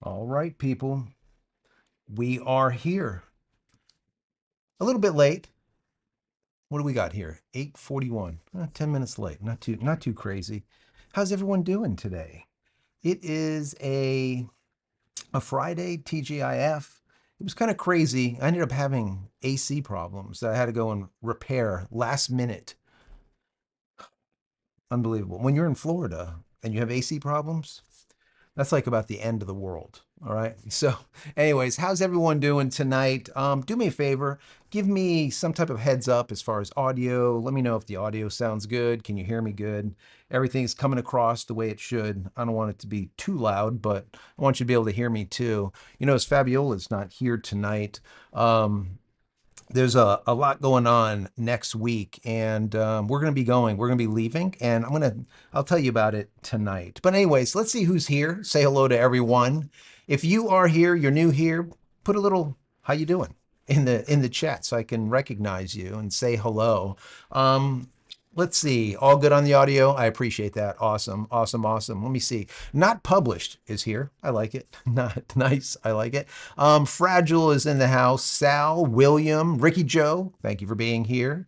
All right, people, we are here. A little bit late. What do we got here? 8:41. 10 minutes late. Not too crazy. How's everyone doing today? It is a Friday TGIF. It was kind of crazy. I ended up having AC problems that I had to go and repair last minute. Unbelievable. When you're in Florida and you have AC problems, that's like about the end of the world. All right. So, anyways, how's everyone doing tonight? Do me a favor, give me some type of heads up as far as audio. Let me know if the audio sounds good. Can you hear me good? Everything's coming across the way it should. I don't want it to be too loud, but I want you to be able to hear me too. You know, as Fabiola's not here tonight, there's a lot going on next week, and we're going to be leaving, and I'll tell you about it tonight. But anyways, let's see who's here. Say hello to everyone. If you are here, you're new here, put a little how you doing in the chat so I can recognize you and say hello. um Let's see. All good on the audio? I appreciate that. Awesome, awesome, awesome. Let me see. Not published is here. I like it. Not nice. I like it. Fragile is in the house. Sal, William, Ricky Joe, thank you for being here.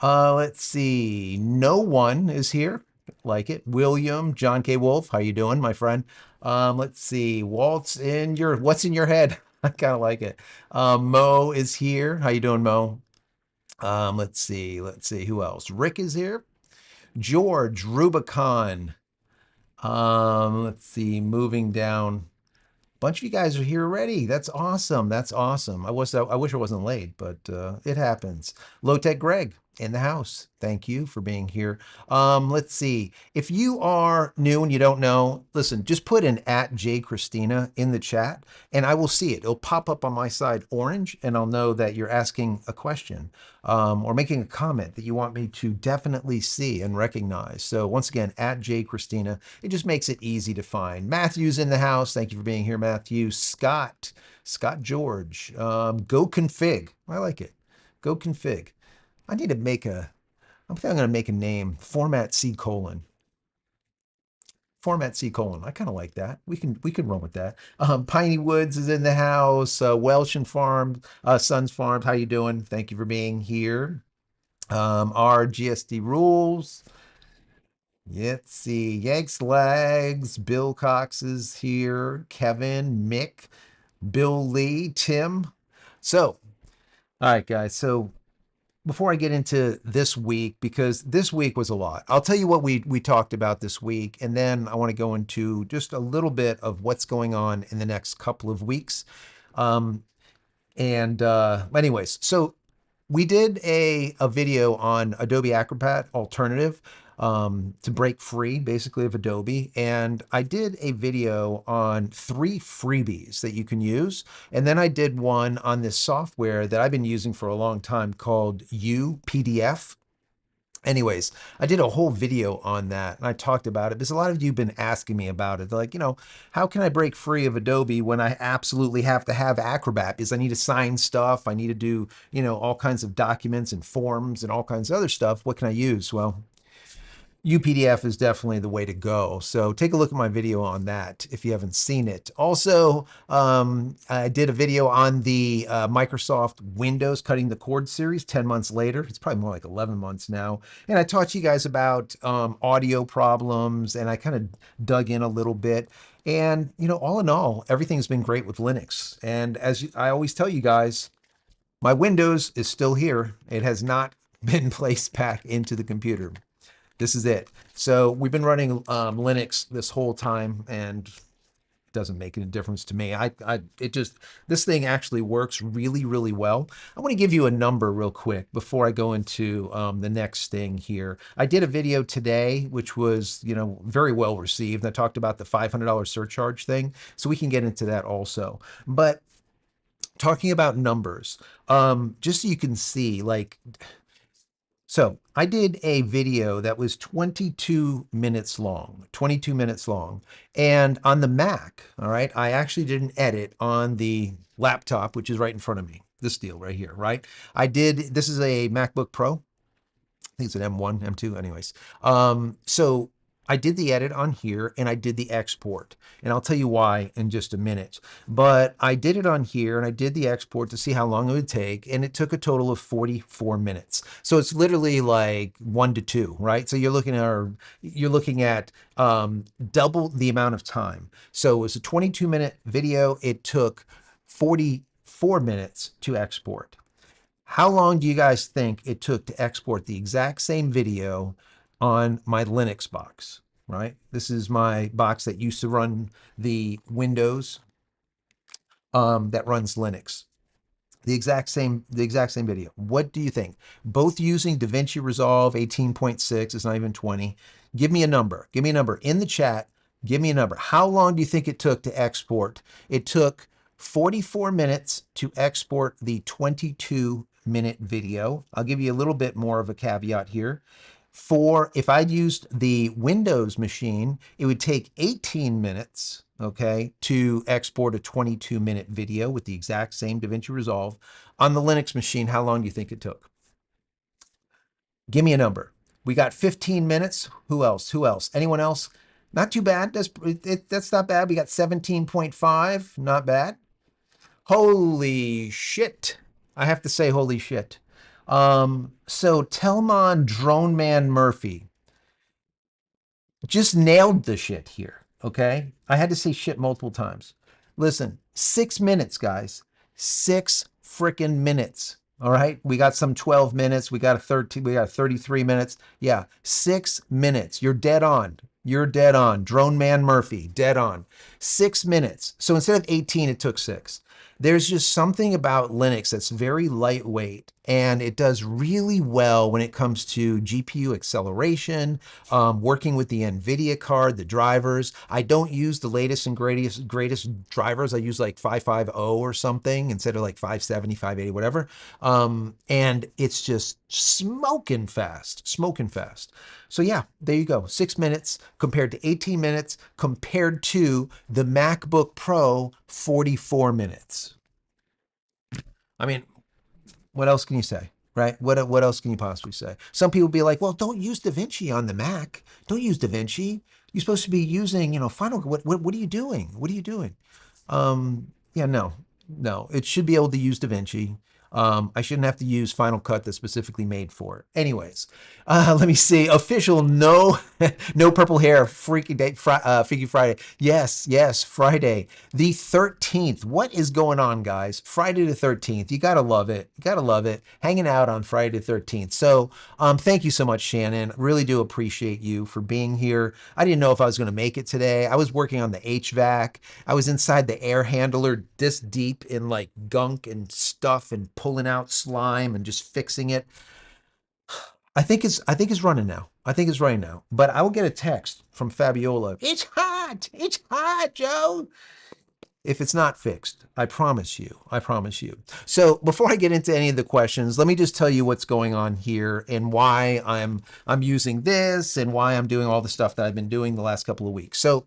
Let's see. No one is here. Like it. William, John K. Wolf, how you doing, my friend? Let's see. What's in your head? I kind of like it. Mo is here. How you doing, Mo? Let's see. Let's see who else. Rick is here. George Rubicon. Let's see. Moving down. Bunch of you guys are here already. That's awesome. That's awesome. I wish I wasn't late, but it happens. Low Tech Greg in the house. Thank you for being here. Let's see. If you are new and you don't know, listen, just put an @JCristina in the chat and I will see it. It'll pop up on my side orange and I'll know that you're asking a question or making a comment that you want me to definitely see and recognize. So once again, @JCristina. It just makes it easy to find. Matthew's in the house. Thank you for being here, Matthew. Scott George. Go config. I like it. Go config. I need to make I'm going to make a name. Format C colon. Format C colon. I kind of like that. We can run with that. Piney Woods is in the house. Welsh and Farm, Sons Farms. How you doing? Thank you for being here. Our GSD rules. Let's see. Yanks Lags. Bill Cox is here. Kevin, Mick, Bill Lee, Tim. So, all right, guys. So before I get into this week, because this week was a lot, I'll tell you what we talked about this week, and then I want to go into just a little bit of what's going on in the next couple of weeks. Anyways, so we did a video on Adobe Acrobat Alternative to break free, basically, of Adobe. And I did a video on 3 freebies that you can use. And then I did one on this software that I've been using for a long time called UPDF. Anyways, I did a whole video on that and I talked about it because a lot of you have been asking me about it. They're like, how can I break free of Adobe when I absolutely have to have Acrobat because I need to sign stuff. I need to do, all kinds of documents and forms and all kinds of other stuff. What can I use? Well, UPDF is definitely the way to go. So take a look at my video on that if you haven't seen it. Also, I did a video on the Microsoft Windows Cutting the Cord series 10 months later. It's probably more like 11 months now. And I taught you guys about audio problems and I kind of dug in a little bit. And, all in all, everything's been great with Linux. And as I always tell you guys, my Windows is still here. It has not been placed back into the computer. This is it. So we've been running Linux this whole time, and it doesn't make any difference to me. This thing actually works really, really well. I want to give you a number real quick before I go into the next thing here. I did a video today, which was, very well received. I talked about the $500 surcharge thing, so we can get into that also. But talking about numbers, just so you can see, so I did a video that was 22 minutes long, 22 minutes long. And on the Mac, all right, I actually did an edit on the laptop, which is right in front of me, this deal right here, right? This is a MacBook Pro. I think it's an M1, M2, anyways. So I did the edit on here and I did the export. And I'll tell you why in just a minute. But I did it on here and I did the export to see how long it would take. And it took a total of 44 minutes. So it's literally like 1 to 2, right? So you're looking at double the amount of time. So it was a 22-minute video. It took 44 minutes to export. How long do you guys think it took to export the exact same video on my Linux box, right? This is my box that used to run the Windows, that runs Linux. The exact same video. What do you think? Both using DaVinci Resolve 18.6, it's not even 20. Give me a number. Give me a number in the chat. Give me a number. How long do you think it took to export? It took 44 minutes to export the 22-minute video. I'll give you a little bit more of a caveat here. If I'd used the Windows machine, it would take 18 minutes, okay, to export a 22-minute video with the exact same DaVinci Resolve. On the Linux machine, how long do you think it took? Give me a number. We got 15 minutes. Who else? Who else? Anyone else? Not too bad. That's not bad. We got 17.5. Not bad. Holy shit. I have to say holy shit. So Telmon Drone Man Murphy just nailed the shit here, okay? I had to say shit multiple times. Listen, 6 minutes, guys. 6 freaking minutes. All right, we got some 12 minutes. We got 33 minutes. Yeah, 6 minutes. You're dead on. You're dead on. Drone Man Murphy, dead on. 6 minutes. So instead of 18, it took 6. There's just something about Linux that's very lightweight, and it does really well when it comes to GPU acceleration, working with the NVIDIA card, the drivers. I don't use the latest and greatest drivers. I use like 550 or something instead of like 570, 580, whatever. And it's just smoking fast, smoking fast. So yeah, there you go. 6 minutes compared to 18 minutes compared to the MacBook Pro, 44 minutes. I mean, what else can you say, right? What else can you possibly say? Some people be like, well, don't use DaVinci on the Mac. Don't use DaVinci. You're supposed to be using, Final. What are you doing? What are you doing? Yeah, no. It should be able to use DaVinci. I shouldn't have to use Final Cut that's specifically made for it. Anyways, let me see. Official, no, no purple hair. Freaky day, Freaky Friday. Yes, Friday the 13th. What is going on, guys? Friday the 13th. You gotta love it. You gotta love it. Hanging out on Friday the 13th. So, thank you so much, Shannon. Really do appreciate you for being here. I didn't know if I was going to make it today. I was working on the HVAC. I was inside the air handler this deep in like gunk and stuff and pulling out slime and just fixing it. I think it's running now. I think it's running now. But I will get a text from Fabiola. It's hot. It's hot, Joe. If it's not fixed, I promise you. I promise you. So before I get into any of the questions, let me just tell you what's going on here and why I'm using this and why I'm doing all the stuff that I've been doing the last couple of weeks. So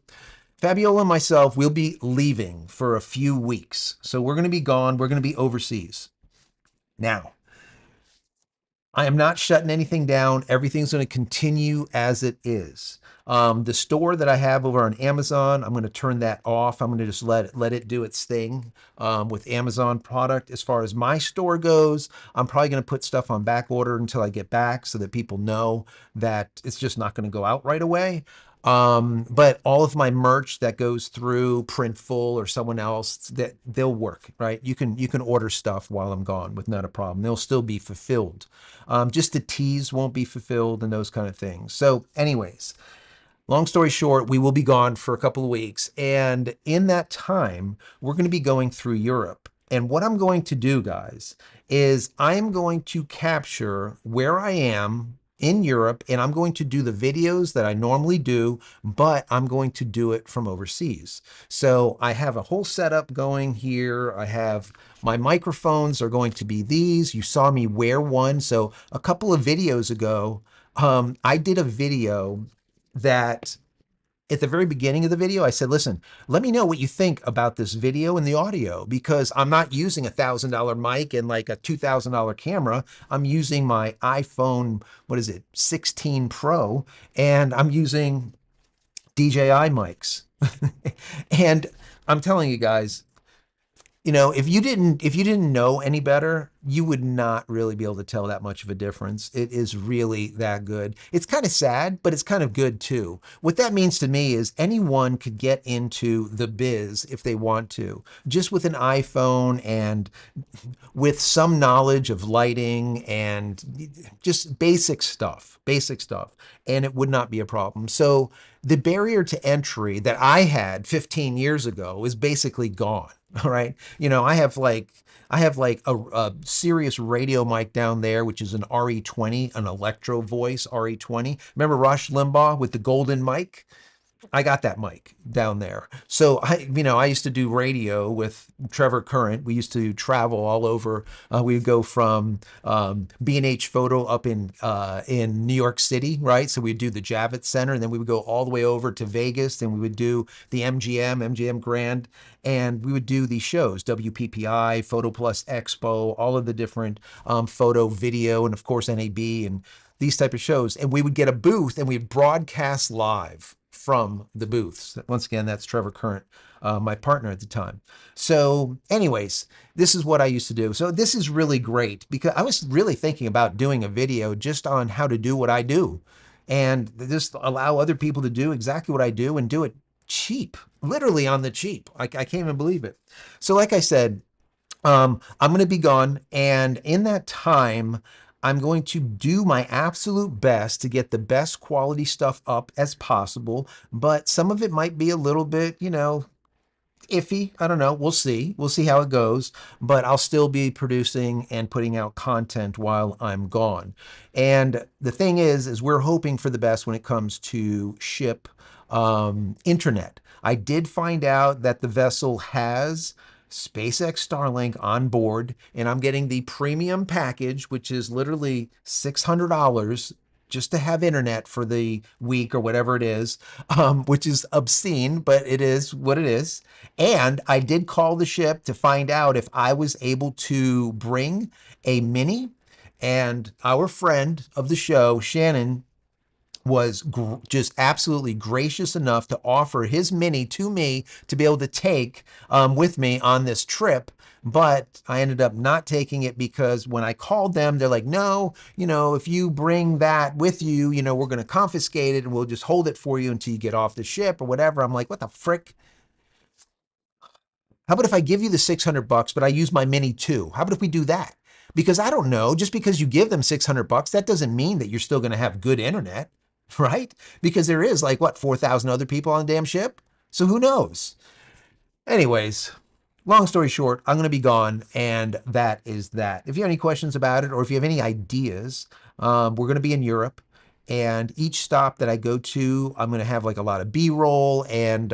Fabiola and myself will be leaving for a few weeks. So we're going to be gone. We're going to be overseas. Now, I am not shutting anything down. Everything's going to continue as it is. The store that I have over on Amazon, I'm going to turn that off. I'm going to just let it do its thing with Amazon product. As far as my store goes, I'm probably going to put stuff on back order until I get back so that people know that it's just not going to go out right away. But all of my merch that goes through Printful or someone else, that they'll work, right? You can order stuff while I'm gone with not a problem. They'll still be fulfilled. Just the teas won't be fulfilled and those kind of things. So anyways, long story short, we will be gone for a couple of weeks. And in that time, we're going to be going through Europe. And what I'm going to do, guys, is I'm going to capture where I am in Europe, and I'm going to do the videos that I normally do, but I'm going to do it from overseas. So I have a whole setup going here. I have my microphones are going to be these. You saw me wear one. So a couple of videos ago, I did a video that at the very beginning of the video, I said, listen, let me know what you think about this video and the audio, because I'm not using $1,000 mic and like a $2,000 camera. I'm using my iPhone, 16 Pro, and I'm using DJI mics. And I'm telling you guys, if you didn't know any better, you would not really be able to tell that much of a difference. It is really that good. It's kind of sad, but it's kind of good too. What that means to me is anyone could get into the biz if they want to, just with an iPhone and with some knowledge of lighting and just basic stuff, and it would not be a problem. So the barrier to entry that I had 15 years ago is basically gone. All right. I have like a serious radio mic down there, which is an RE20, an electro voice RE20. Remember Rush Limbaugh with the golden mic? I got that mic down there. So I used to do radio with Trevor Current. We used to travel all over. We would go from B&H Photo up in New York City, right? So we'd do the Javits Center, and then we would go all the way over to Vegas, and we would do the MGM Grand, and we would do these shows, WPPI, Photo Plus Expo, all of the different photo, video, and of course NAB and these type of shows. And we would get a booth and we'd broadcast live from the booths. Once again, that's Trevor Current, my partner at the time. So anyways, this is what I used to do. So this is really great because I was really thinking about doing a video just on how to do what I do and just allow other people to do exactly what I do and do it cheap, literally on the cheap. I can't even believe it. So like I said, I'm going to be gone. And in that time, I'm going to do my absolute best to get the best quality stuff up as possible, but some of it might be a little bit, iffy. I don't know. We'll see. We'll see how it goes, but I'll still be producing and putting out content while I'm gone. And the thing is we're hoping for the best when it comes to ship internet. I did find out that the vessel has SpaceX Starlink on board, and I'm getting the premium package, which is literally $600 just to have internet for the week or whatever it is, which is obscene, but it is what it is. And I did call the ship to find out if I was able to bring a mini, and our friend of the show, Shannon, was just absolutely gracious enough to offer his mini to me to be able to take with me on this trip. But I ended up not taking it because when I called them, they're like, no, if you bring that with you, we're going to confiscate it and we'll just hold it for you until you get off the ship or whatever. I'm like, what the frick? How about if I give you the $600, but I use my mini too? How about if we do that? Because I don't know, just because you give them $600, that doesn't mean that you're still going to have good internet, right? Because there is like, what, 4,000 other people on the damn ship? So who knows? Anyways, long story short, I'm going to be gone, and that is that. If you have any questions about it, or if you have any ideas, we're going to be in Europe, and each stop that I go to, I'm going to have like a lot of B-roll, and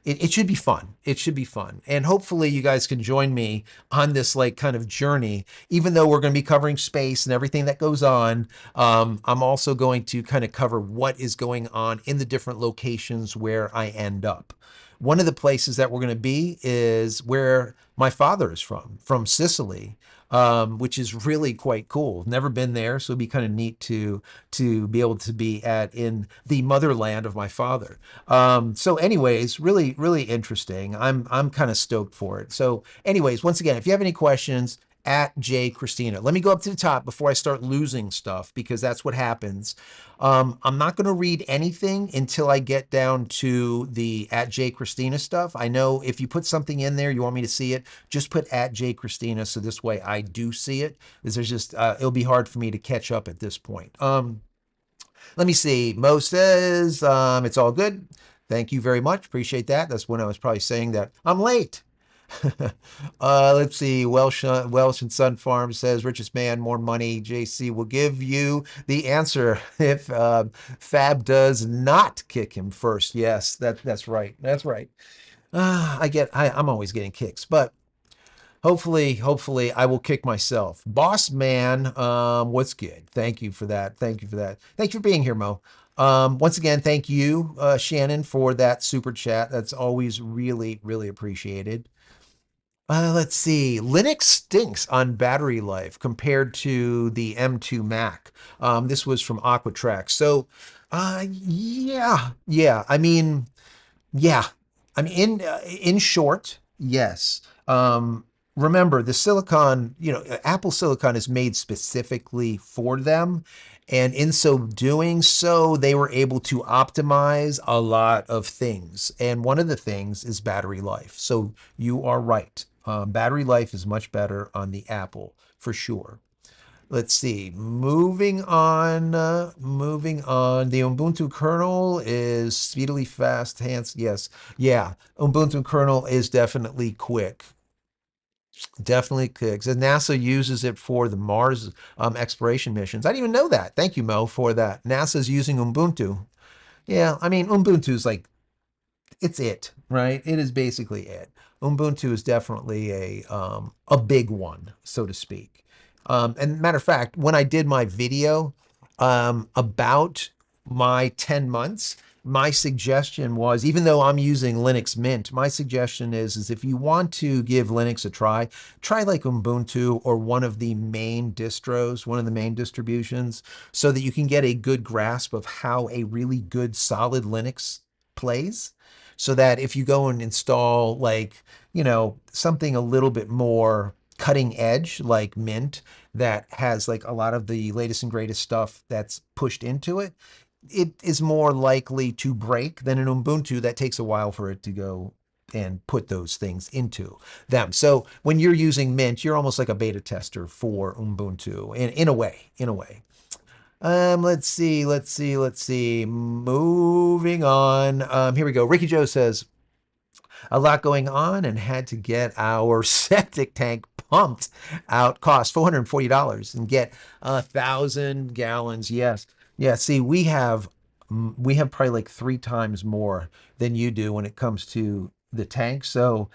it should be fun. It should be fun. And hopefully you guys can join me on this like kind of journey, even though we're going to be covering space and everything that goes on. I'm also going to kind of cover what is going on in the different locations where I end up. One of the places that we're going to be is where my father is from Sicily, which is really quite cool. Never been there, so it'd be kind of neat to be able to be in the motherland of my father. So anyways, really, really interesting. I'm kind of stoked for it. So anyways, once again, if you have any questions, at JCristina. Let me go up to the top before I start losing stuff, because that's what happens. I'm not going to read anything until I get down to the at JCristina stuff. I know if you put something in there, you want me to see it, just put at JCristina, so this way I do see it. Because there's just, it'll be hard for me to catch up at this point. Let me see. Mo says, it's all good. Thank you very much. Appreciate that. That's when I was probably saying that I'm late. Let's see. Welsh and Sun Farm says, richest man, more money. JC will give you the answer if Fab does not kick him first. Yes, that's right. That's right. I'm always getting kicks, but hopefully I will kick myself. Boss man, what's good? Thank you for that. Thank you for that. Thank you for being here, Mo. Once again, thank you, Shannon, for that super chat. That's always really, really appreciated. Let's see. Linux stinks on battery life compared to the M2 Mac. This was from Aquatrack. So Yeah, yeah. Yeah. In short, yes. Remember, the silicon, Apple silicon is made specifically for them. And in so doing, so they were able to optimize a lot of things. And one of the things is battery life. So you are right. Battery life is much better on the Apple for sure. Let's see. Moving on. The Ubuntu kernel is speedily fast. Hands. Yes. Yeah. Ubuntu kernel is definitely quick. Definitely quick. So NASA uses it for the Mars exploration missions. I didn't even know that. Thank you, Mo, for that. NASA's using Ubuntu. Yeah. I mean, Ubuntu is like it's it, right? It is basically it. Ubuntu is definitely a big one, so to speak. And matter of fact, when I did my video about my 10 months, my suggestion was, even though I'm using Linux Mint, my suggestion is if you want to give Linux a try, try like Ubuntu or one of the main distros, one of the main distributions, so that you can get a good grasp of how a really good solid Linux plays, so that if you go and install like, something a little bit more cutting edge like Mint that has like a lot of the latest and greatest stuff that's pushed into it, it is more likely to break than an Ubuntu that takes a while for it to go and put those things into them. So when you're using Mint, you're almost like a beta tester for Ubuntu in a way, in a way. Let's see. Moving on. Here we go. Ricky Joe says, a lot going on and had to get our septic tank pumped out. Cost $440 and get 1,000 gallons. Yes. Yeah. See, we have probably like 3 times more than you do when it comes to the tank. So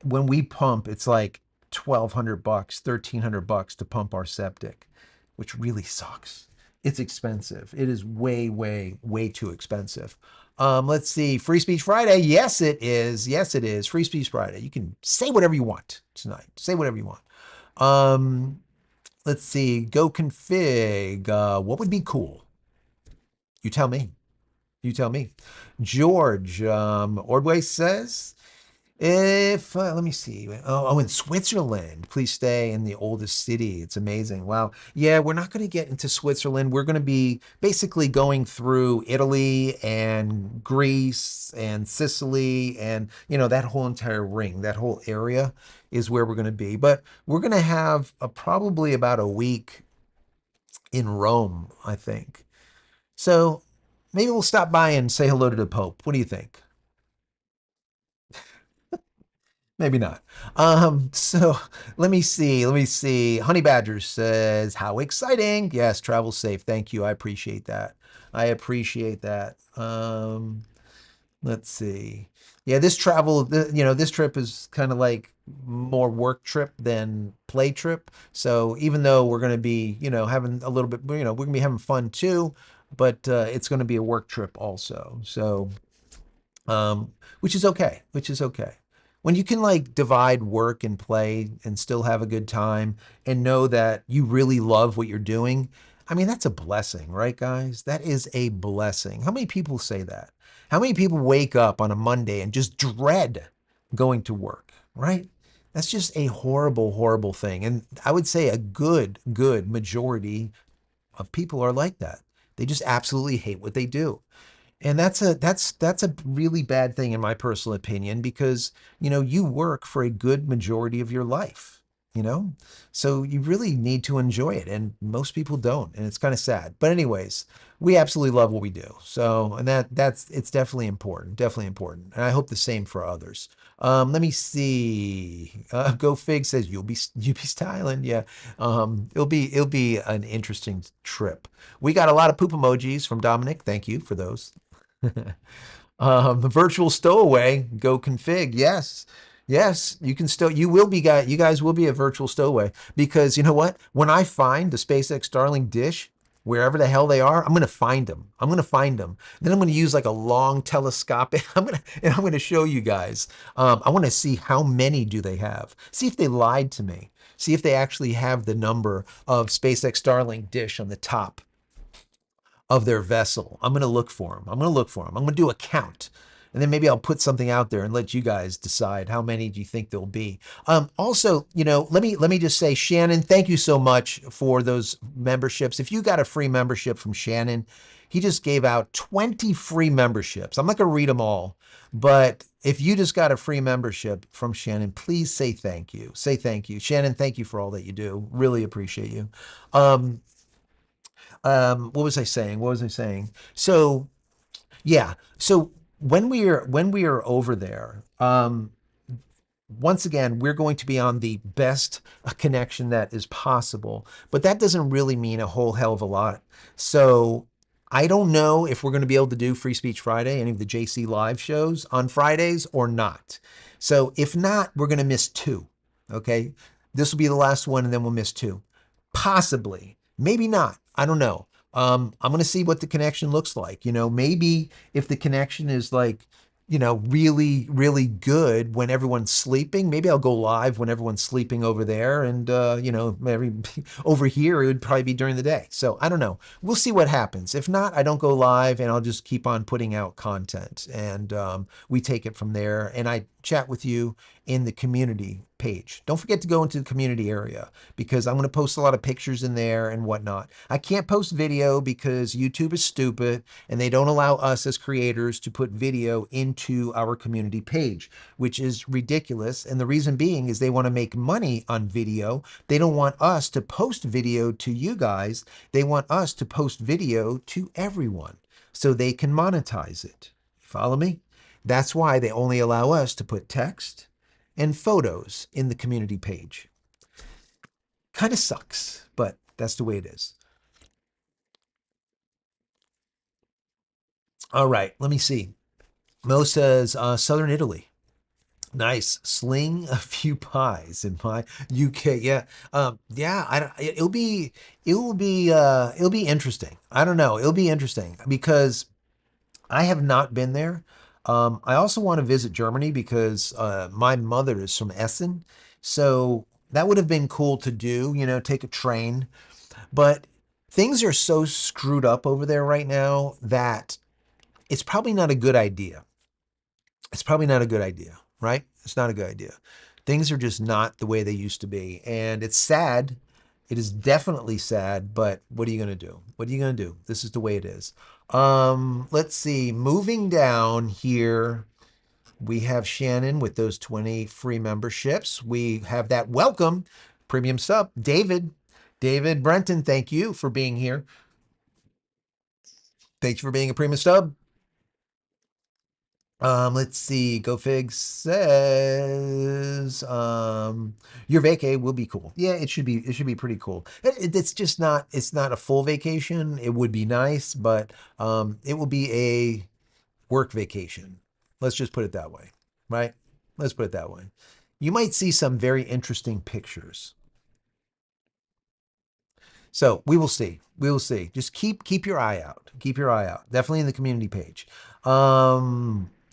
when we pump, it's like 1,200 bucks, 1,300 bucks to pump our septic, which really sucks. It's expensive. It is way, way, way too expensive. Let's see. Free Speech Friday. Yes, it is. Yes, it is. Free Speech Friday. You can say whatever you want tonight. Say whatever you want. Um, let's see. Go config. What would be cool? You tell me. You tell me. George Ordway says, if let me see. In Switzerland, please stay in the oldest city. It's amazing. Wow. Yeah, we're not going to get into Switzerland. We're going to be basically going through Italy and Greece and Sicily and that whole entire ring, that whole area is where we're going to be. But we're going to have probably about a week in Rome, I think. So maybe we'll stop by and say hello to the Pope. What do you think? Maybe not. So let me see. Let me see. Honey Badger says, how exciting. Yes, travel safe. Thank you. I appreciate that. I appreciate that. Let's see. Yeah, this trip is kind of like more work trip than play trip. So even though we're going to be, having a little bit, we're going to be having fun too, but it's going to be a work trip also. So um, which is okay, which is okay. When you can like divide work and play and still have a good time and know that you really love what you're doing, I mean, that's a blessing, right, guys? That is a blessing. How many people say that? How many people wake up on a Monday and just dread going to work, right? That's just a horrible, horrible thing. And I would say a good majority of people are like that. They just absolutely hate what they do. And that's a really bad thing in my personal opinion, because you work for a good majority of your life, you know? So you really need to enjoy it, and most people don't, and it's kind of sad. But anyways, we absolutely love what we do. So, and that's it's definitely important, definitely important. And I hope the same for others. Let me see. Go Fig says you'll be styling. Yeah. It'll be an interesting trip. We got a lot of poop emojis from Dominic. Thank you for those. The virtual stowaway, go config. Yes. Yes, you guys will be a virtual stowaway, because you know what? When I find the SpaceX Starlink dish, wherever the hell they are, I'm going to find them. I'm going to find them. Then I'm going to use like a long telescopic. I'm going to show you guys. I want to see how many do they have. See if they lied to me. See if they actually have the number of SpaceX Starlink dish on the top of their vessel. I'm going to look for them. I'm going to look for them. I'm going to do a count. And then maybe I'll put something out there and let you guys decide how many do you think there'll be. Also, let me just say, Shannon, thank you so much for those memberships. If you got a free membership from Shannon, he just gave out 20 free memberships. I'm not going to read them all, but if you just got a free membership from Shannon, please say thank you. Say thank you. Shannon, thank you for all that you do. Really appreciate you. Um, what was I saying? What was I saying? So yeah. So when we are over there, once again, we're going to be on the best connection that is possible, but that doesn't really mean a whole hell of a lot. So I don't know if we're going to be able to do Free Speech Friday, any of the JC live shows on Fridays or not. So if not, we're going to miss two. Okay. This will be the last one and then we'll miss two. Possibly, maybe not. I don't know. I'm going to see what the connection looks like. Maybe if the connection is like, really, really good when everyone's sleeping, maybe I'll go live when everyone's sleeping over there. And, maybe over here, it would probably be during the day. So I don't know. We'll see what happens. If not, I don't go live and I'll just keep on putting out content and we take it from there. And I chat with you in the community page. Don't forget to go into the community area because I'm going to post a lot of pictures in there and whatnot. I can't post video because YouTube is stupid and they don't allow us as creators to put video into our community page, which is ridiculous. And the reason being is they want to make money on video. They don't want us to post video to you guys. They want us to post video to everyone so they can monetize it. Follow me? That's why they only allow us to put text and photos in the community page. Kind of sucks, but that's the way it is. All right, let me see. Mo says Southern Italy. Nice. Sling a few pies in my UK. Yeah. Yeah, I don't, it'll be interesting. I don't know. It'll be interesting because I have not been there. I also want to visit Germany because my mother is from Essen. So that would have been cool to do, take a train. But things are so screwed up over there right now that it's probably not a good idea. It's probably not a good idea, right? It's not a good idea. Things are just not the way they used to be. And it's sad. It is definitely sad, but what are you going to do? What are you going to do? This is the way it is. Let's see. Moving down here, we have Shannon with those 20 free memberships. We have that welcome premium sub, David. David Brenton, thank you for being here. Thank you for being a premium sub. Let's see. GoFig says, your vacay will be cool. Yeah, it should be pretty cool. It's just not, it's not a full vacation. It would be nice, but it will be a work vacation. Let's just put it that way, right? Let's put it that way. You might see some very interesting pictures. So we will see. We will see. Just keep your eye out. Keep your eye out. Definitely in the community page.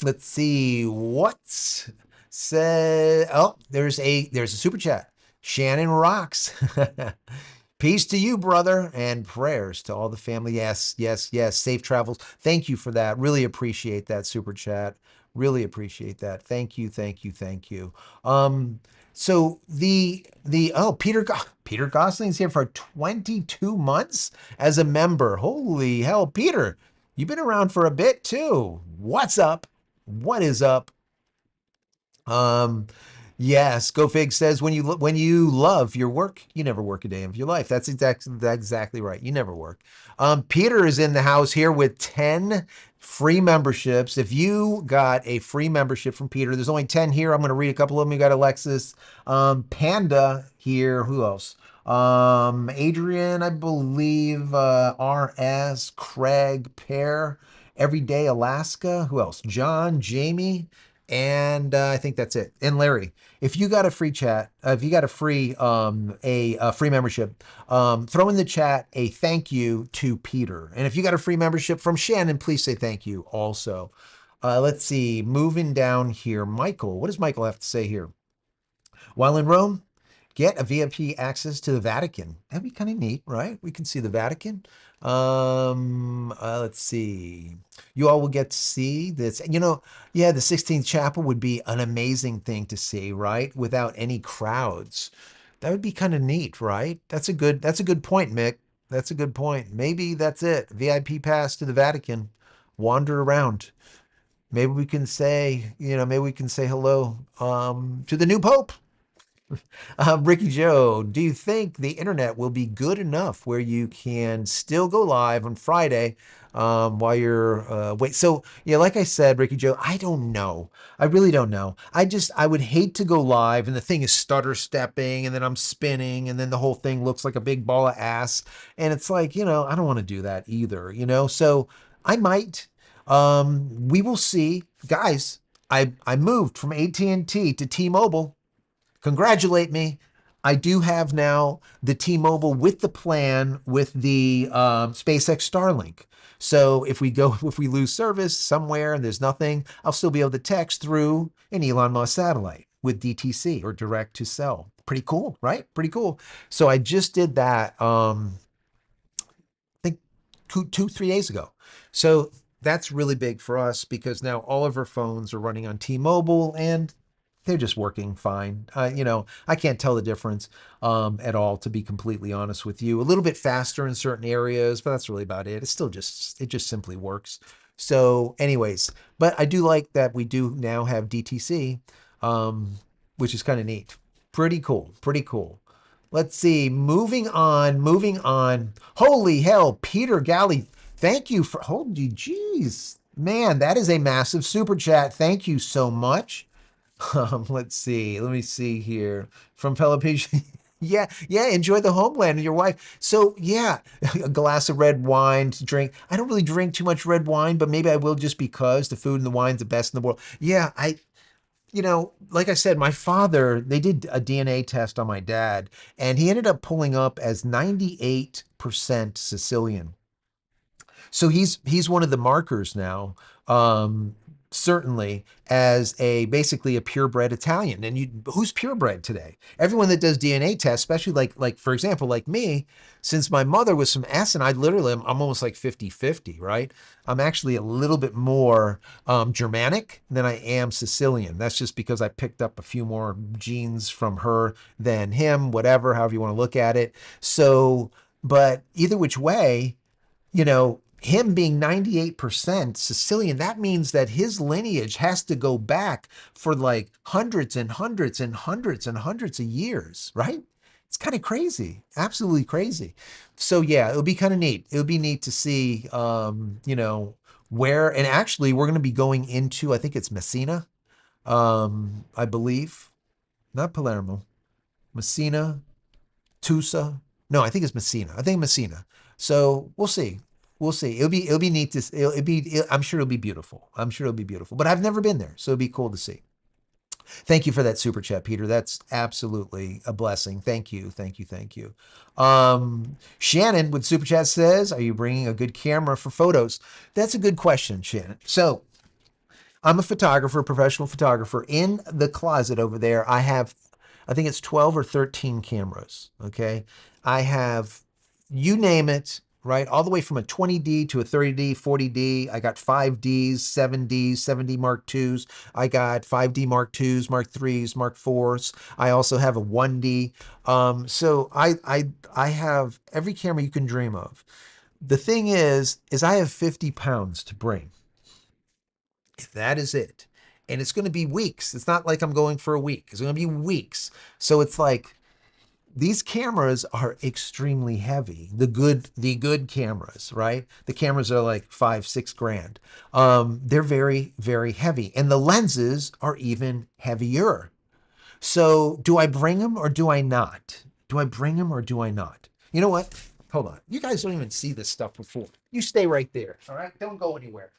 Let's see what's said. Oh, there's a super chat. Shannon rocks. Peace to you, brother, and prayers to all the family. Yes, yes, yes. Safe travels. Thank you for that. Really appreciate that super chat. Really appreciate that. Thank you, thank you, thank you. So Peter Gosling's here for 22 months as a member. Holy hell, Peter, you've been around for a bit too. What's up? What is up? Um, yes, GoFig says when you love your work, you never work a day of your life. That's exactly right. You never work. Peter is in the house here with 10 free memberships. If you got a free membership from Peter, there's only 10 here. I'm going to read a couple of them. We got Alexis, Panda here. Who else? Adrian, I believe, RS, Craig, Pear, Everyday Alaska. Who else? John, Jamie. And I think that's it. And Larry, if you got a free chat, if you got a free a free membership, throw in the chat a thank you to Peter. And if you got a free membership from Shannon, please say thank you also. Let's see, moving down here, Michael. What does Michael have to say here? While in Rome, get a VIP access to the Vatican. That'd be kind of neat, right? We can see the Vatican. Let's see. You all will get to see this. Yeah, the 16th chapel would be an amazing thing to see, right? Without any crowds. That would be kind of neat, right? That's a good point, Mick. That's a good point. Maybe that's it. VIP pass to the Vatican. Wander around. Maybe we can say hello to the new Pope. Ricky Joe, do you think the internet will be good enough where you can still go live on Friday while you're wait? So yeah, like I said, Ricky Joe, I don't know. I really don't know. I would hate to go live and the thing is stutter stepping and then I'm spinning and then the whole thing looks like a big ball of ass. And it's like, I don't want to do that either. So I might. We will see. Guys, I moved from AT&T to T-Mobile. Congratulate me. I do have now the T-Mobile with the plan with the SpaceX Starlink. So if we lose service somewhere and there's nothing, I'll still be able to text through an Elon Musk satellite with DTC or direct to cell. Pretty cool, right? Pretty cool. So I just did that. I think 3 days ago. So that's really big for us because now all of our phones are running on T-Mobile and they're just working fine. I can't tell the difference at all, to be completely honest with you. A little bit faster in certain areas, but that's really about it. It just simply works. So, anyways, but I do like that we do now have DTC, um, which is kind of neat. Pretty cool. Pretty cool. Let's see. Moving on. Moving on. Holy hell, Peter Galley. Thank you for. Holy jeez, man, that is a massive super chat. Thank you so much. Let's see. Let me see here. From fellow patient. Yeah, yeah. Enjoy the homeland and your wife. So yeah, a glass of red wine to drink. I don't really drink too much red wine, but maybe I will just because the food and the wine's the best in the world. Yeah, like I said, my father, they did a DNA test on my dad, and he ended up pulling up as 98% Sicilian. So he's one of the markers now, certainly as a basically a purebred Italian. And who's purebred today? Everyone that does DNA tests, especially like for example, like me, since my mother was from Essen, I'm almost like 50-50, right? I'm actually a little bit more Germanic than I am Sicilian. That's just because I picked up a few more genes from her than him, whatever, however you want to look at it. So, but either which way, him being 98% Sicilian, that means that his lineage has to go back for like hundreds and hundreds and hundreds and hundreds of years, right? It's kind of crazy, absolutely crazy. So yeah, it'll be kind of neat. It'll be neat to see, where, and actually we're going to be going into, I think it's Messina, I believe, not Palermo, Messina, Tusa. No, I think it's Messina. I think Messina. So we'll see. We'll see. It'll be neat to. I'm sure it'll be beautiful. I'm sure it'll be beautiful. But I've never been there, so it'll be cool to see. Thank you for that super chat, Peter. That's absolutely a blessing. Thank you. Thank you. Thank you. Shannon with super chat says, "Are you bringing a good camera for photos?" That's a good question, Shannon. So I'm a photographer, professional photographer. In the closet over there, I think it's 12 or 13 cameras. Okay. I have, you name it, right? All the way from a 20D to a 30D, 40D. I got 5Ds, 7Ds, 7D Mark IIs. I got 5D Mark IIs, Mark IIIs, Mark IVs. I also have a 1D. So I have every camera you can dream of. The thing is I have 50 pounds to bring. That is it. And it's going to be weeks. It's not like I'm going for a week. It's going to be weeks. So it's like these cameras are extremely heavy. The good cameras, right? The cameras are like 5-6 grand. They're very, very heavy. And the lenses are even heavier. So do I bring them or do I not? Do I bring them or do I not? You know what? Hold on. You guys don't even see this stuff before. You stay right there. All right. Don't go anywhere.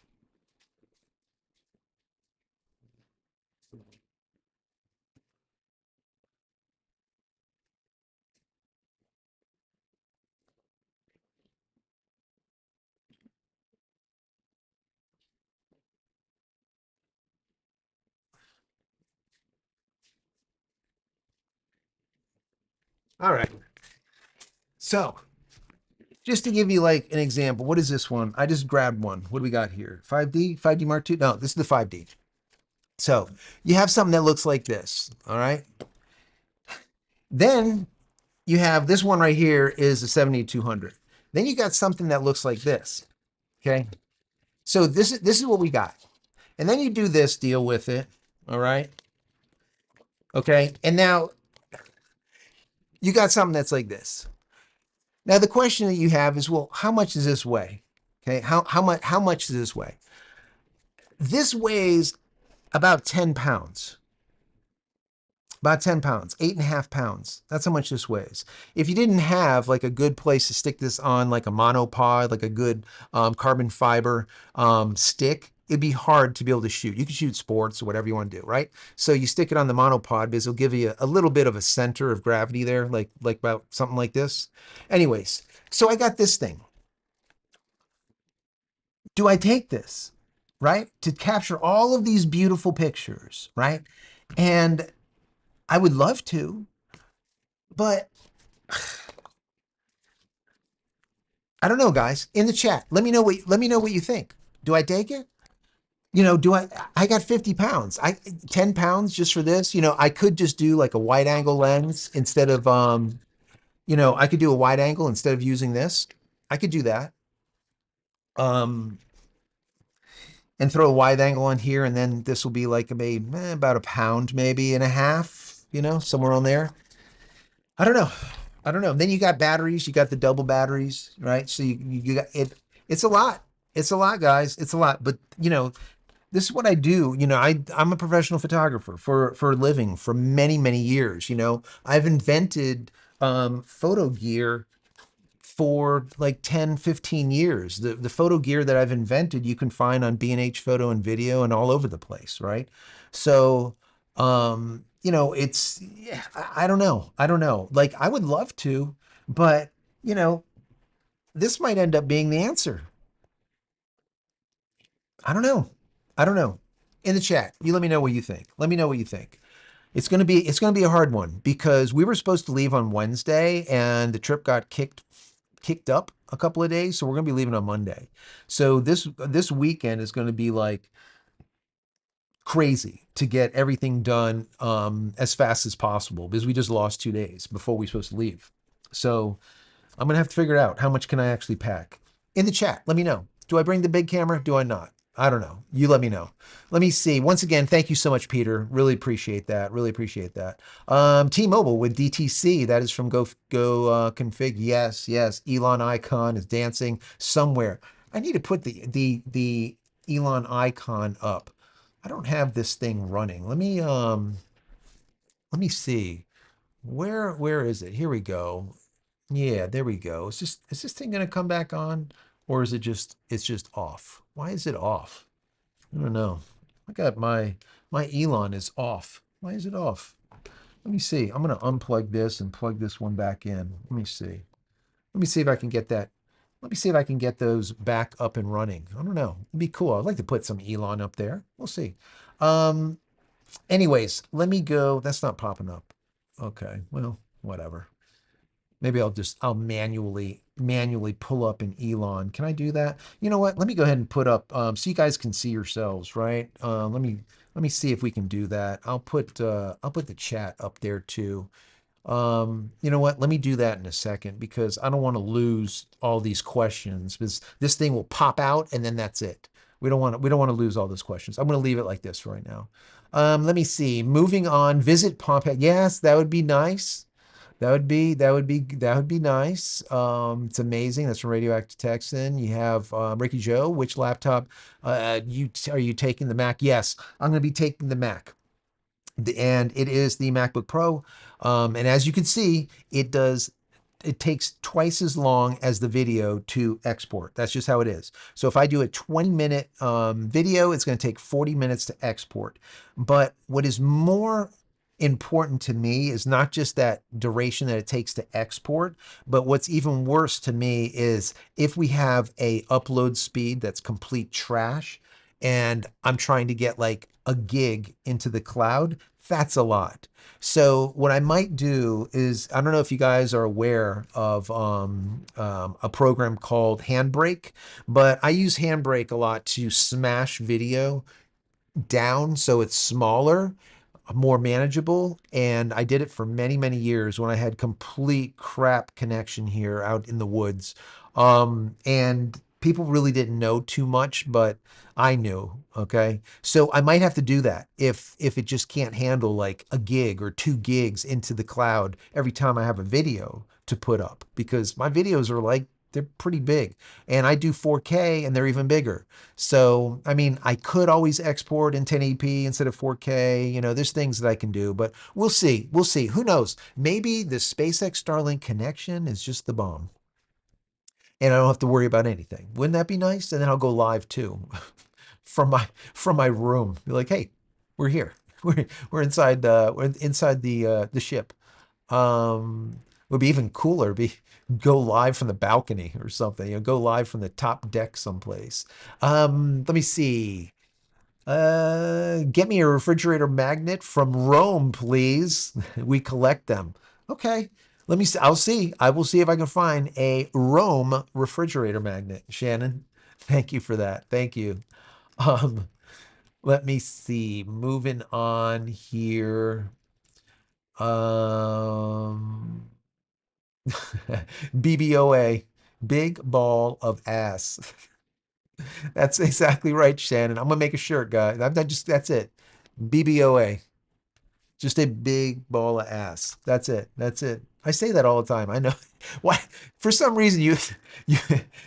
All right. So just to give you like an example, what is this one? I just grabbed one. What do we got here? 5D? 5D Mark II? No, this is the 5D. So you have something that looks like this. All right. Then you have this one right here is the 7200. Then you got something that looks like this. Okay. So this is what we got. And then you do this deal with it. All right. Okay. And now you got something that's like this. Now the question that you have is, well, how much does this weigh? Okay. How much does this weigh? This weighs about 10 pounds. About 10 pounds, 8.5 pounds. That's how much this weighs. If you didn't have like a good place to stick this on, like a monopod, like a good carbon fiber stick, it'd be hard to be able to shoot. You can shoot sports or whatever you want to do, right? So you stick it on the monopod because it'll give you a little bit of a center of gravity there, like about something like this. Anyways, so I got this thing. Do I take this, right? To capture all of these beautiful pictures, right? And I would love to, but I don't know, guys. In the chat, let me know what you think. Do I take it? Do I got 50 pounds. 10 pounds just for this. I could just do like a wide angle lens instead of I could do a wide angle instead of using this. I could do that. Um and throw a wide angle on here, and then this will be like about a pound, maybe and a half, somewhere on there. I don't know. I don't know. Then you got batteries. You got the double batteries, right? So you got it. It's a lot. It's a lot, guys. It's a lot. But this is what I do. I'm a professional photographer for a living for many many years. I've invented photo gear for like 10, 15 years. The photo gear that I've invented, you can find on B&H Photo and Video and all over the place, right? So, it's, yeah, I don't know. I don't know. Like, I would love to, but, you know, this might end up being the answer. I don't know. I don't know. In the chat, you let me know what you think. Let me know what you think. It's gonna be a hard one because we were supposed to leave on Wednesday and the trip got kicked up a couple of days, so we're gonna be leaving on Monday. So this weekend is gonna be like crazy to get everything done as fast as possible because we just lost 2 days before we were supposed to leave. So I'm gonna have to figure out how much can I actually pack. In the chat, let me know. Do I bring the big camera? Do I not? I don't know. You let me know. Let me see. Once again, thank you so much, Peter. Really appreciate that. Really appreciate that. T-Mobile with DTC. That is from Go Config. Yes, yes. Elon icon is dancing somewhere. I need to put the Elon icon up. I don't have this thing running. Let me see. Where is it? Here we go. Yeah, there we go. Is this thing gonna come back on? Or is it's just off? Why is it off? I don't know. I got my Elon is off. Why is it off? Let me see. I'm gonna unplug this and plug this one back in. Let me see. Let me see if I can get that. Let me see if I can get those back up and running. I don't know. It'd be cool. I'd like to put some Elon up there. We'll see. Um, anyways, let me go. That's not popping up. Okay, well, whatever. Maybe I'll manually pull up an Elon. Can I do that? You know what? Let me go ahead and put up so you guys can see yourselves, right? Let me see if we can do that. I'll put the chat up there too. You know what? Let me do that in a second because I don't want to lose all these questions because this thing will pop out and then that's it. We don't want to lose all those questions. I'm going to leave it like this right now. Let me see. Moving on. Visit Pompeii. Yes, that would be nice. That would be nice. It's amazing. That's from Radioactive Texan. You have Ricky Joe. Which laptop are you taking? The Mac? Yes, I'm going to be taking the Mac, and it is the MacBook Pro. And as you can see, it takes twice as long as the video to export. That's just how it is. So if I do a 20-minute video, it's going to take 40 minutes to export. But what is more important to me is not just that duration that it takes to export, but what's even worse to me is if we have a upload speed that's complete trash and I'm trying to get like a gig into the cloud, that's a lot. So what I might do is, I don't know if you guys are aware of a program called Handbrake, but I use Handbrake a lot to smash video down so it's smaller, more manageable. And I did it for many, many years when I had complete crap connection here out in the woods. And people really didn't know too much, but I knew. Okay. So I might have to do that if it just can't handle like a gig or 2 gigs into the cloud every time I have a video to put up, because my videos are like, they're pretty big, and I do 4K and they're even bigger. So, I mean, I could always export in 1080p instead of 4K. You know, there's things that I can do, but we'll see. We'll see. Who knows? Maybe the SpaceX Starlink connection is just the bomb, and I don't have to worry about anything. Wouldn't that be nice? And then I'll go live too from my room. Be like, hey, we're here. We're inside the ship. Would be even cooler. Be Go live from the balcony or something. You know, go live from the top deck someplace. Let me see. Get me a refrigerator magnet from Rome, please. We collect them. Okay. Let me see. I'll see. I will see if I can find a Rome refrigerator magnet. Shannon, thank you for that. Thank you. Um, Let me see. Moving on here. Um, BBOA, big ball of ass. That's exactly right, Shannon. I'm gonna make a shirt, guys. I'm not just That's it. BBOA, just a big ball of ass. That's it. That's it. I say that all the time. I know. Why? For some reason, you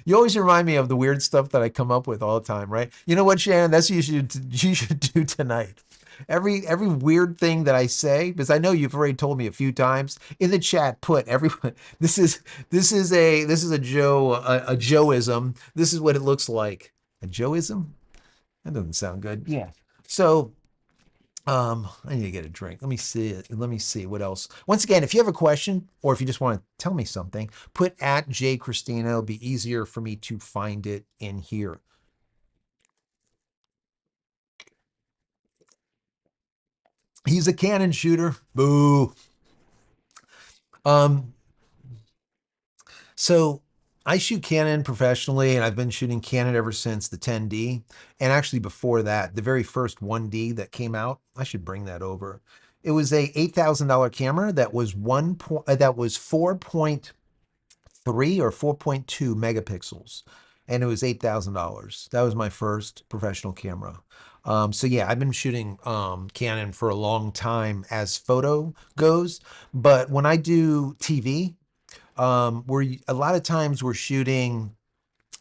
you always remind me of the weird stuff that I come up with all the time, right? You know what, Shannon? That's what you should do tonight. Every weird thing that I say, because I know you've already told me a few times in the chat. Put everyone. This is a Joeism. This is what it looks like. A Joeism? That doesn't sound good. Yeah. So I need to get a drink. Let me see it. Let me see what else. Once again, if you have a question or if you just want to tell me something, put at JCristina. It'll be easier for me to find it in here. He's a Canon shooter. Boo. Um, so I shoot Canon professionally, and I've been shooting Canon ever since the 10D. And actually before that, the very first 1D that came out, I should bring that over. It was a $8,000 camera that was 4.3 or 4.2 megapixels, and it was $8,000. That was my first professional camera. So yeah, I've been shooting Canon for a long time as photo goes, but when I do TV, we're a lot of times we're shooting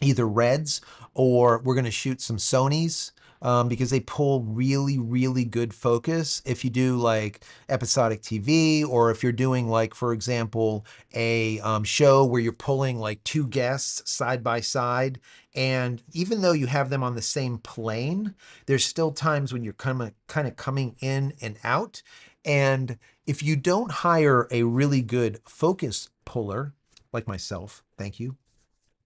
either Reds, or we're going to shoot some Sonys, because they pull really, really good focus. If you do like episodic TV, or if you're doing like, for example, a show where you're pulling like 2 guests side by side, and even though you have them on the same plane, there's still times when you're kind of coming in and out. And if you don't hire a really good focus puller like myself, thank you,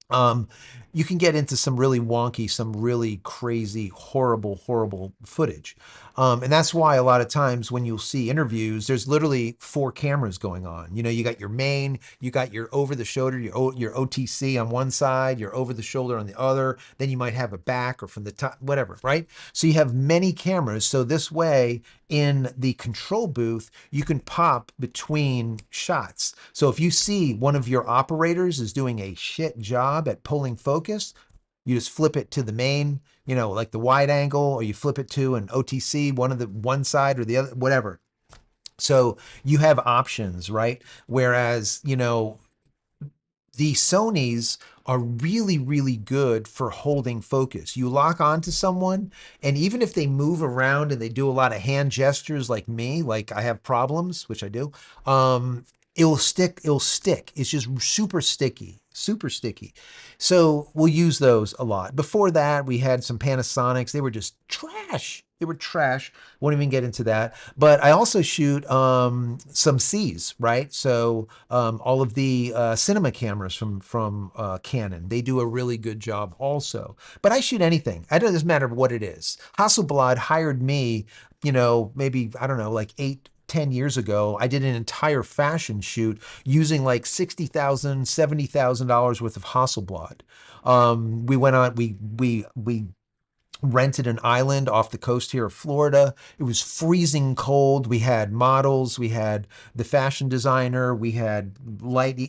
um, you can get into some really wonky, some really crazy, horrible, horrible footage. And that's why a lot of times when you'll see interviews, there's literally 4 cameras going on. You know, you got your main, you got your over the shoulder, your OTC on one side, your over the shoulder on the other. Then you might have a back or from the top, whatever, right? So you have many cameras. So this way, in the control booth, you can pop between shots. So if you see one of your operators is doing a shit job at pulling focus, you just flip it to the main, you know, like the wide angle, or you flip it to an OTC, one side or the other, whatever. So you have options, right? Whereas, you know, the Sonys are really, really good for holding focus. You lock onto someone, and even if they move around and they do a lot of hand gestures like me, like I have problems, which I do, it'll stick. It's just super sticky. super sticky. So we'll use those a lot. Before that, we had some Panasonics. They were just trash. They were trash. Won't even get into that. But I also shoot some C's, right? So all of the cinema cameras from Canon, they do a really good job also. But I shoot anything. It doesn't matter what it is. Hasselblad hired me, maybe, I don't know, like 8, 10 years ago. I did an entire fashion shoot using like $60,000, $70,000 worth of Hasselblad. We went on, we rented an island off the coast here of Florida. It was freezing cold. We had models, we had the fashion designer, we had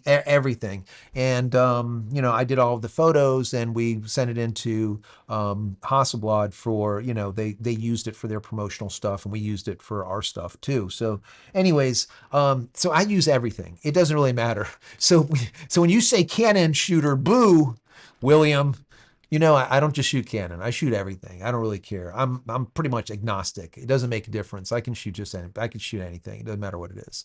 everything. And, I did all of the photos and we sent it into Hasselblad for, they used it for their promotional stuff and we used it for our stuff too. So anyways, so I use everything. It doesn't really matter. So when you say Canon shooter, boo, William, I don't just shoot Canon. I shoot everything. I don't really care. I'm pretty much agnostic. It doesn't make a difference. I can shoot I can shoot anything. It doesn't matter what it is.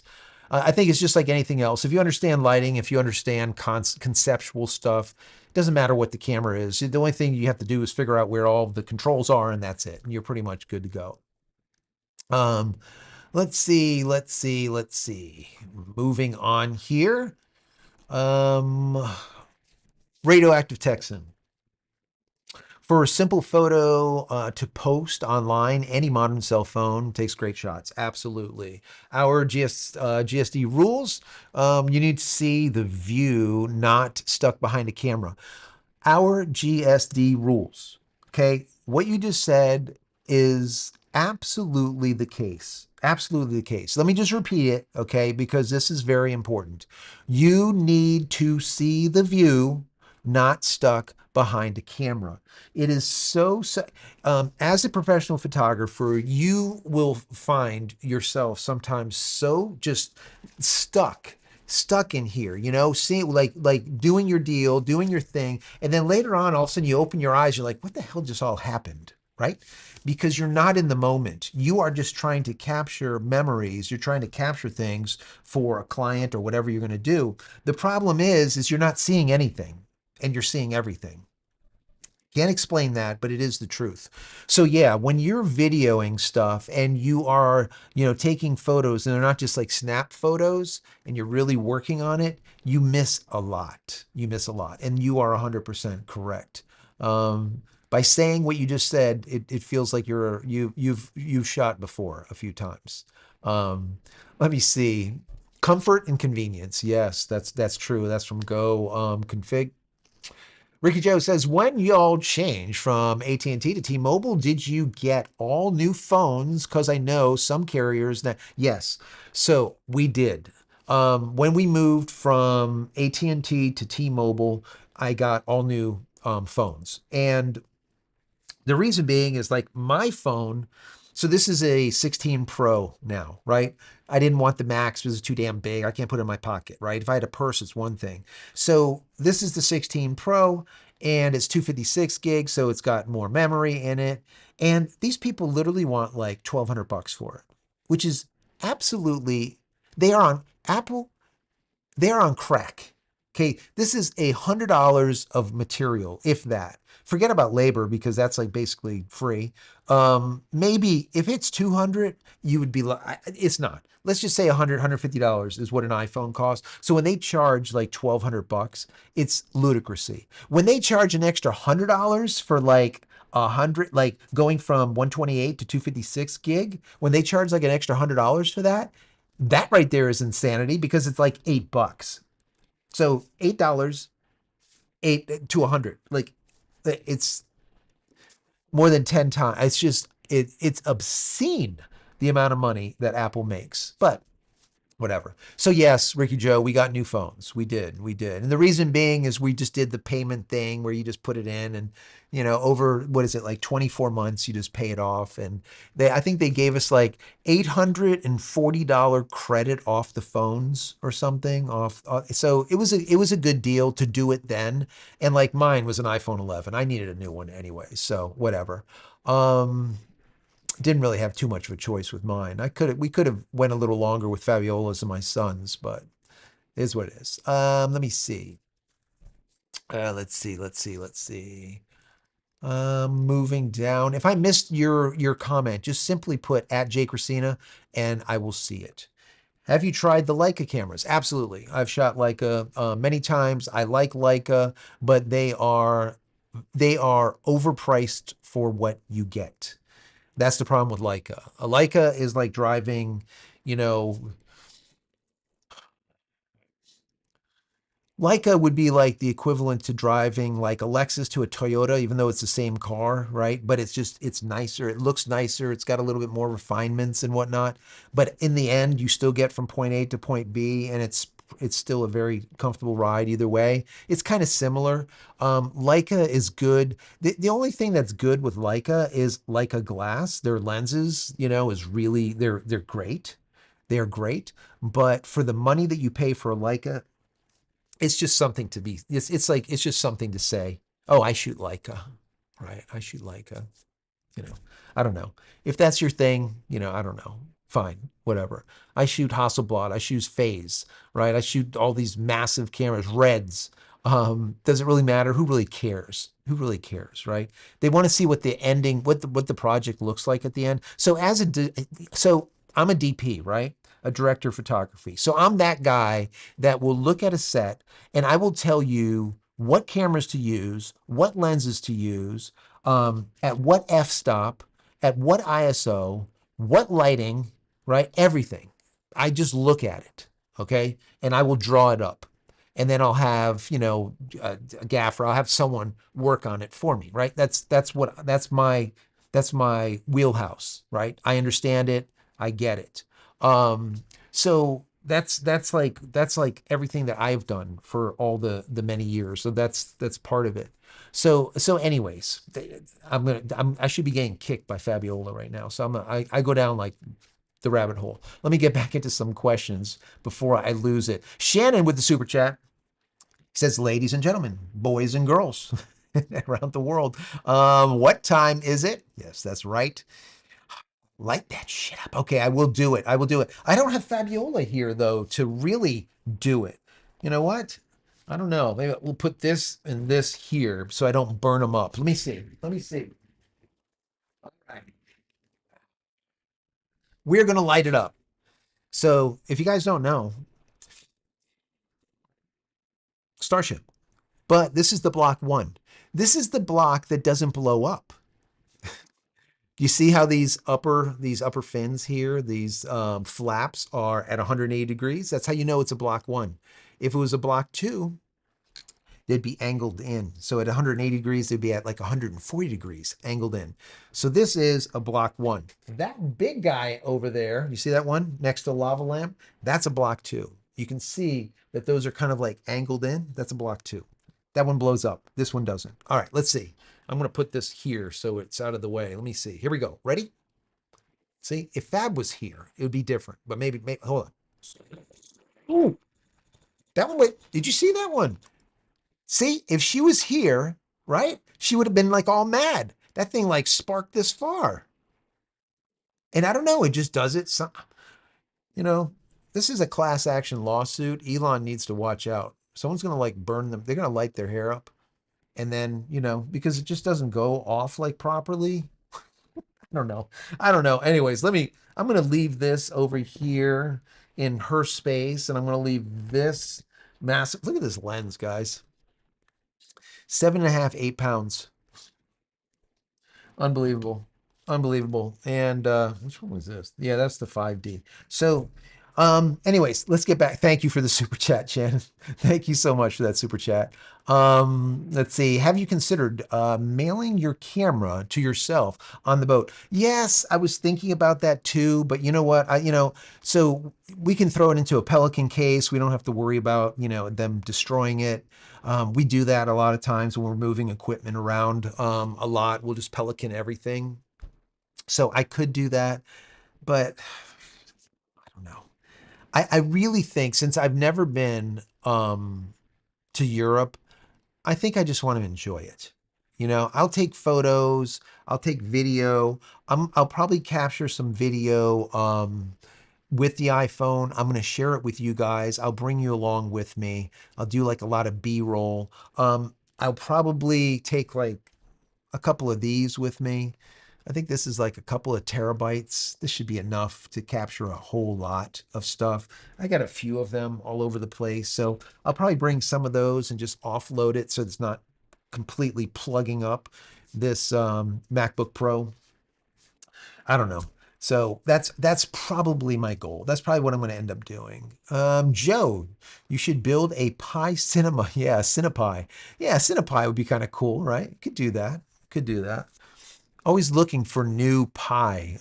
I think it's just like anything else. If you understand lighting, if you understand conceptual stuff, it doesn't matter what the camera is. The only thing you have to do is figure out where all the controls are, and that's it. And you're pretty much good to go. Let's see. Moving on here. Radioactive Texan. For a simple photo to post online, any modern cell phone takes great shots. Absolutely. Our GSD rules, you need to see the view, not stuck behind a camera. Our GSD rules, okay? What you just said is absolutely the case. Absolutely the case. Let me just repeat it, okay? Because this is very important. You need to see the view, not stuck behind a camera. It is so as a professional photographer, you will find yourself sometimes so just stuck in here, seeing like doing your deal, doing your thing, and then later on, all of a sudden you open your eyes, you're like, what the hell just all happened, right? Because you're not in the moment. You are just trying to capture memories. You're trying to capture things for a client or whatever you're going to do. The problem is you're not seeing anything and you're seeing everything. Can't explain that, but it is the truth. So yeah, when you're videoing stuff and you are, taking photos and they're not just like snap photos and you're really working on it, you miss a lot. You miss a lot. And you are 100% correct. By saying what you just said, it feels like you've shot before a few times. Let me see. Comfort and convenience. Yes, that's true. That's from Go Config. Ricky Joe says, when y'all changed from AT&T to T-Mobile, did you get all new phones? Because I know some carriers that, yes. So we did. When we moved from AT&T to T-Mobile, I got all new phones. And the reason being is like my phone, so this is a 16 Pro now, right? I didn't want the Max because it's too damn big. I can't put it in my pocket, right? If I had a purse, it's one thing. So this is the 16 Pro and it's 256 gigs, so it's got more memory in it. And these people literally want like $1,200 for it, which is absolutely, they are on Apple, they're on crack. Okay, this is $100 of material, if that. Forget about labor because that's like basically free. Maybe if it's 200, you would be like, it's not. Let's just say $150 is what an iPhone costs. So when they charge like $1,200, it's ludicrousy. When they charge an extra $100 for like 100, like going from 128 to 256 gig, when they charge like an extra $100 for that, that right there is insanity because it's like $8. So $8, 8 to 100, like it's more than 10 times. It's just it's obscene the amount of money that Apple makes. But whatever. So yes, Ricky Joe, we got new phones. We did. And the reason being is we just did the payment thing where you just put it in and, over, what is it, like 24 months, you just pay it off. And I think they gave us like $840 credit off the phones or something off. So it was a good deal to do it then. And like mine was an iPhone 11. I needed a new one anyway. So whatever. Didn't really have too much of a choice with mine. We could have went a little longer with Fabiola's and my sons, but it is what it is. Let me see. Let's see. Moving down. If I missed your comment, just simply put at JCristina and I will see it. Have you tried the Leica cameras? Absolutely. I've shot Leica many times. I like Leica, but they are overpriced for what you get. That's the problem with Leica. A Leica is like driving, you know, Leica would be like the equivalent to driving like a Lexus to a Toyota, even though it's the same car, right? But it's nicer. It looks nicer. It's got a little bit more refinements and whatnot. But in the end, you still get from point A to point B, and it's still a very comfortable ride either way. It's kind of similar. Leica is good. The only thing that's good with Leica is Leica glass. Their lenses, is really they're great. They are great. But for the money that you pay for a Leica, it's just something to be it's like it's just something to say, oh, I shoot Leica, right? I shoot Leica. you know I don't know if that's your thing. I don't know. Fine, whatever. I shoot Hasselblad, I shoot Phase, right? I shoot all these massive cameras, Reds. Does it really matter? Who really cares, right? They want to see what the ending, what the project looks like at the end. So I'm a DP, right? A director of photography. So I'm that guy that will look at a set and I will tell you what cameras to use, what lenses to use, at what f-stop, at what ISO, what lighting, right? Everything. I just look at it, okay? And I will draw it up. And then I'll have, a gaffer. I'll have someone work on it for me, right? That's my wheelhouse, right? I understand it. I get it. So that's like everything that I've done for all the many years. So that's part of it. So anyways, I should be getting kicked by Fabiola right now. So I go down like the rabbit hole. Let me get back into some questions before I lose it. Shannon with the super chat says, ladies and gentlemen, boys and girls around the world, what time is it? Yes, that's right. Light that shit up. Okay, I will do it. I will do it. I don't have Fabiola here though to really do it. You know what? I don't know. Maybe we'll put this and this here so I don't burn them up. Let me see. Let me see. All right. We're gonna light it up. So if you guys don't know, Starship. But this is the block one. This is the block that doesn't blow up. You see how these upper fins here, these flaps are at 180 degrees? That's how you know it's a block one. If it was a block two, they'd be angled in. So at 180 degrees, they'd be at like 140 degrees angled in. So this is a block one. That big guy over there, you see that one next to the lava lamp? That's a block two. You can see that those are kind of like angled in. That's a block two. That one blows up. This one doesn't. All right, let's see. I'm going to put this here so it's out of the way. Let me see. Here we go. Ready? See, if Fab was here, it would be different. But maybe hold on. Ooh, that one, wait, did you see that one? See, if she was here, right, she would have been like all mad. That thing like sparked this far. And I don't know, it just does it. You know, this is a class action lawsuit. Elon needs to watch out. Someone's going to like burn them. They're going to light their hair up. And then, because it just doesn't go off like properly. I don't know. I don't know. Anyways, I'm going to leave this over here in her space. And I'm going to leave this massive. Look at this lens, guys. 7.5, 8 pounds. Unbelievable. Unbelievable. And which one was this? Yeah, that's the 5D. So, anyways, let's get back. Thank you for the super chat, Shannon. Thank you so much for that super chat. Let's see. Have you considered mailing your camera to yourself on the boat? Yes, I was thinking about that too, but you know what? So we can throw it into a Pelican case. We don't have to worry about, them destroying it. We do that a lot of times when we're moving equipment around a lot. We'll just Pelican everything. So I could do that, but I don't know. I really think since I've never been to Europe, I think I just want to enjoy it. I'll take photos, I'll take video. I'll probably capture some video with the iPhone. I'm going to share it with you guys. I'll bring you along with me. I'll do like a lot of B-roll. I'll probably take like a couple of these with me. I think this is like a couple of terabytes. This should be enough to capture a whole lot of stuff. I got a few of them all over the place. So I'll probably bring some of those and just offload it so it's not completely plugging up this MacBook Pro. I don't know. So that's probably my goal. That's probably what I'm going to end up doing. Joe, you should build a Pi Cinema. Yeah, Cinepi. Yeah, Cinepi would be kind of cool, right? Could do that. Could do that. Always looking for new Pi.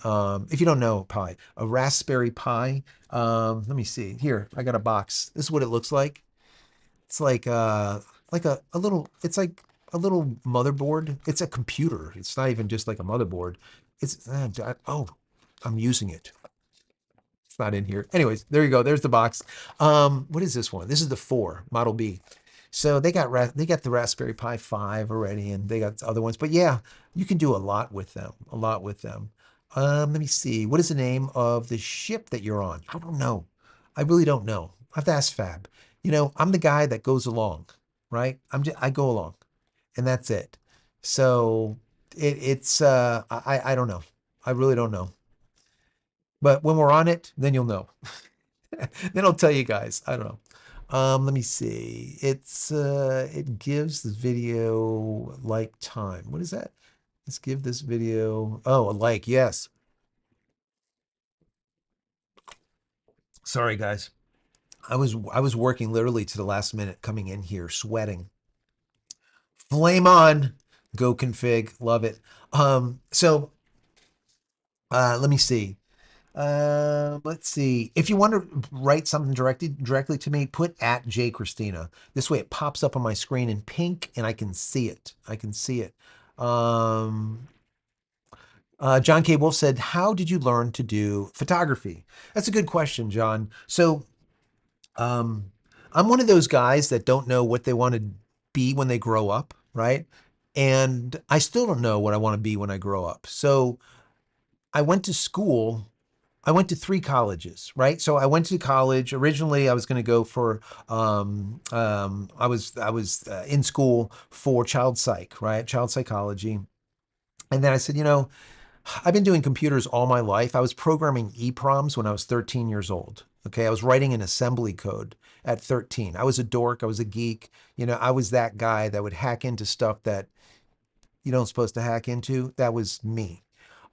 If you don't know Pi, a Raspberry Pi. Let me see. Here, I got a box. This is what it looks like. It's like a little. It's like a little motherboard. It's a computer. It's not even just like a motherboard. It's oh, I'm using it. It's not in here. Anyways, there you go. There's the box. What is this one? This is the 4 Model B. So they got the Raspberry Pi 5 already, and they got other ones. But yeah, you can do a lot with them. A lot with them. Let me see. What is the name of the ship that you're on? I don't know. I really don't know. I have to ask Fab. You know, I'm the guy that goes along, right? I go along, and that's it. So it's I don't know. I really don't know. But when we're on it, then you'll know. Then I'll tell you guys. I don't know. Let me see. It gives the video like time. What is that? Let's give this video. Oh, a like. Yes. Sorry, guys. I was working literally to the last minute, coming in here, sweating. Flame on. Go config. Love it. So let me see. Let's see. If you want to write something directly to me, put at JCristina. This way it pops up on my screen in pink and I can see it. I can see it. John K. Wolf said, how did you learn to do photography? That's a good question, John. So um, I'm one of those guys that don't know what they want to be when they grow up, right? And I still don't know what I want to be when I grow up. So I went to school. I went to 3 colleges, right? So I went to college. Originally, I was going to go for, I was in school for child psych, right? Child psychology. And then I said, you know, I've been doing computers all my life. I was programming EEPROMs when I was 13 years old. Okay. I was writing an assembly code at 13. I was a dork. I was a geek. You know, I was that guy that would hack into stuff that you don't supposed to hack into. That was me.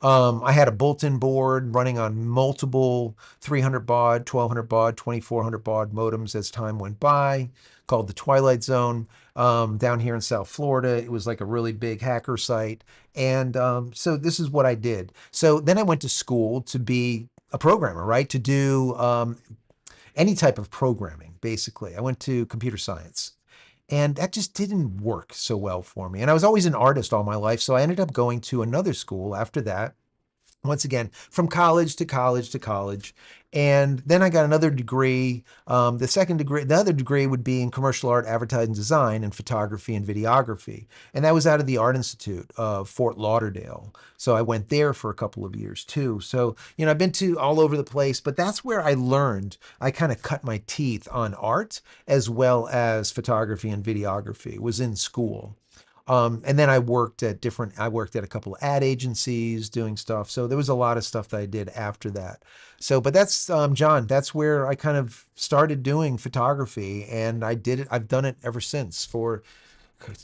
I had a bolt-in board running on multiple 300 baud, 1200 baud, 2400 baud modems as time went by, called the Twilight Zone. Down here in South Florida, it was like a really big hacker site. And so this is what I did. So then I went to school to be a programmer, right? To do any type of programming, basically. I went to computer science. And that just didn't work so well for me. And I was always an artist all my life. So I ended up going to another school after that, once again, from college to college to college. And then I got another degree. The other degree would be in commercial art, advertising design, and photography and videography. And that was out of the Art Institute of Fort Lauderdale. So I went there for a couple of years too. So, you know, I've been to all over the place, but that's where I learned. I kind of cut my teeth on art as well as photography and videography, was in school. And then I worked at a couple of ad agencies doing stuff. So there was a lot of stuff that I did after that. So, but that's, John, that's where I kind of started doing photography, and I did it. I've done it ever since for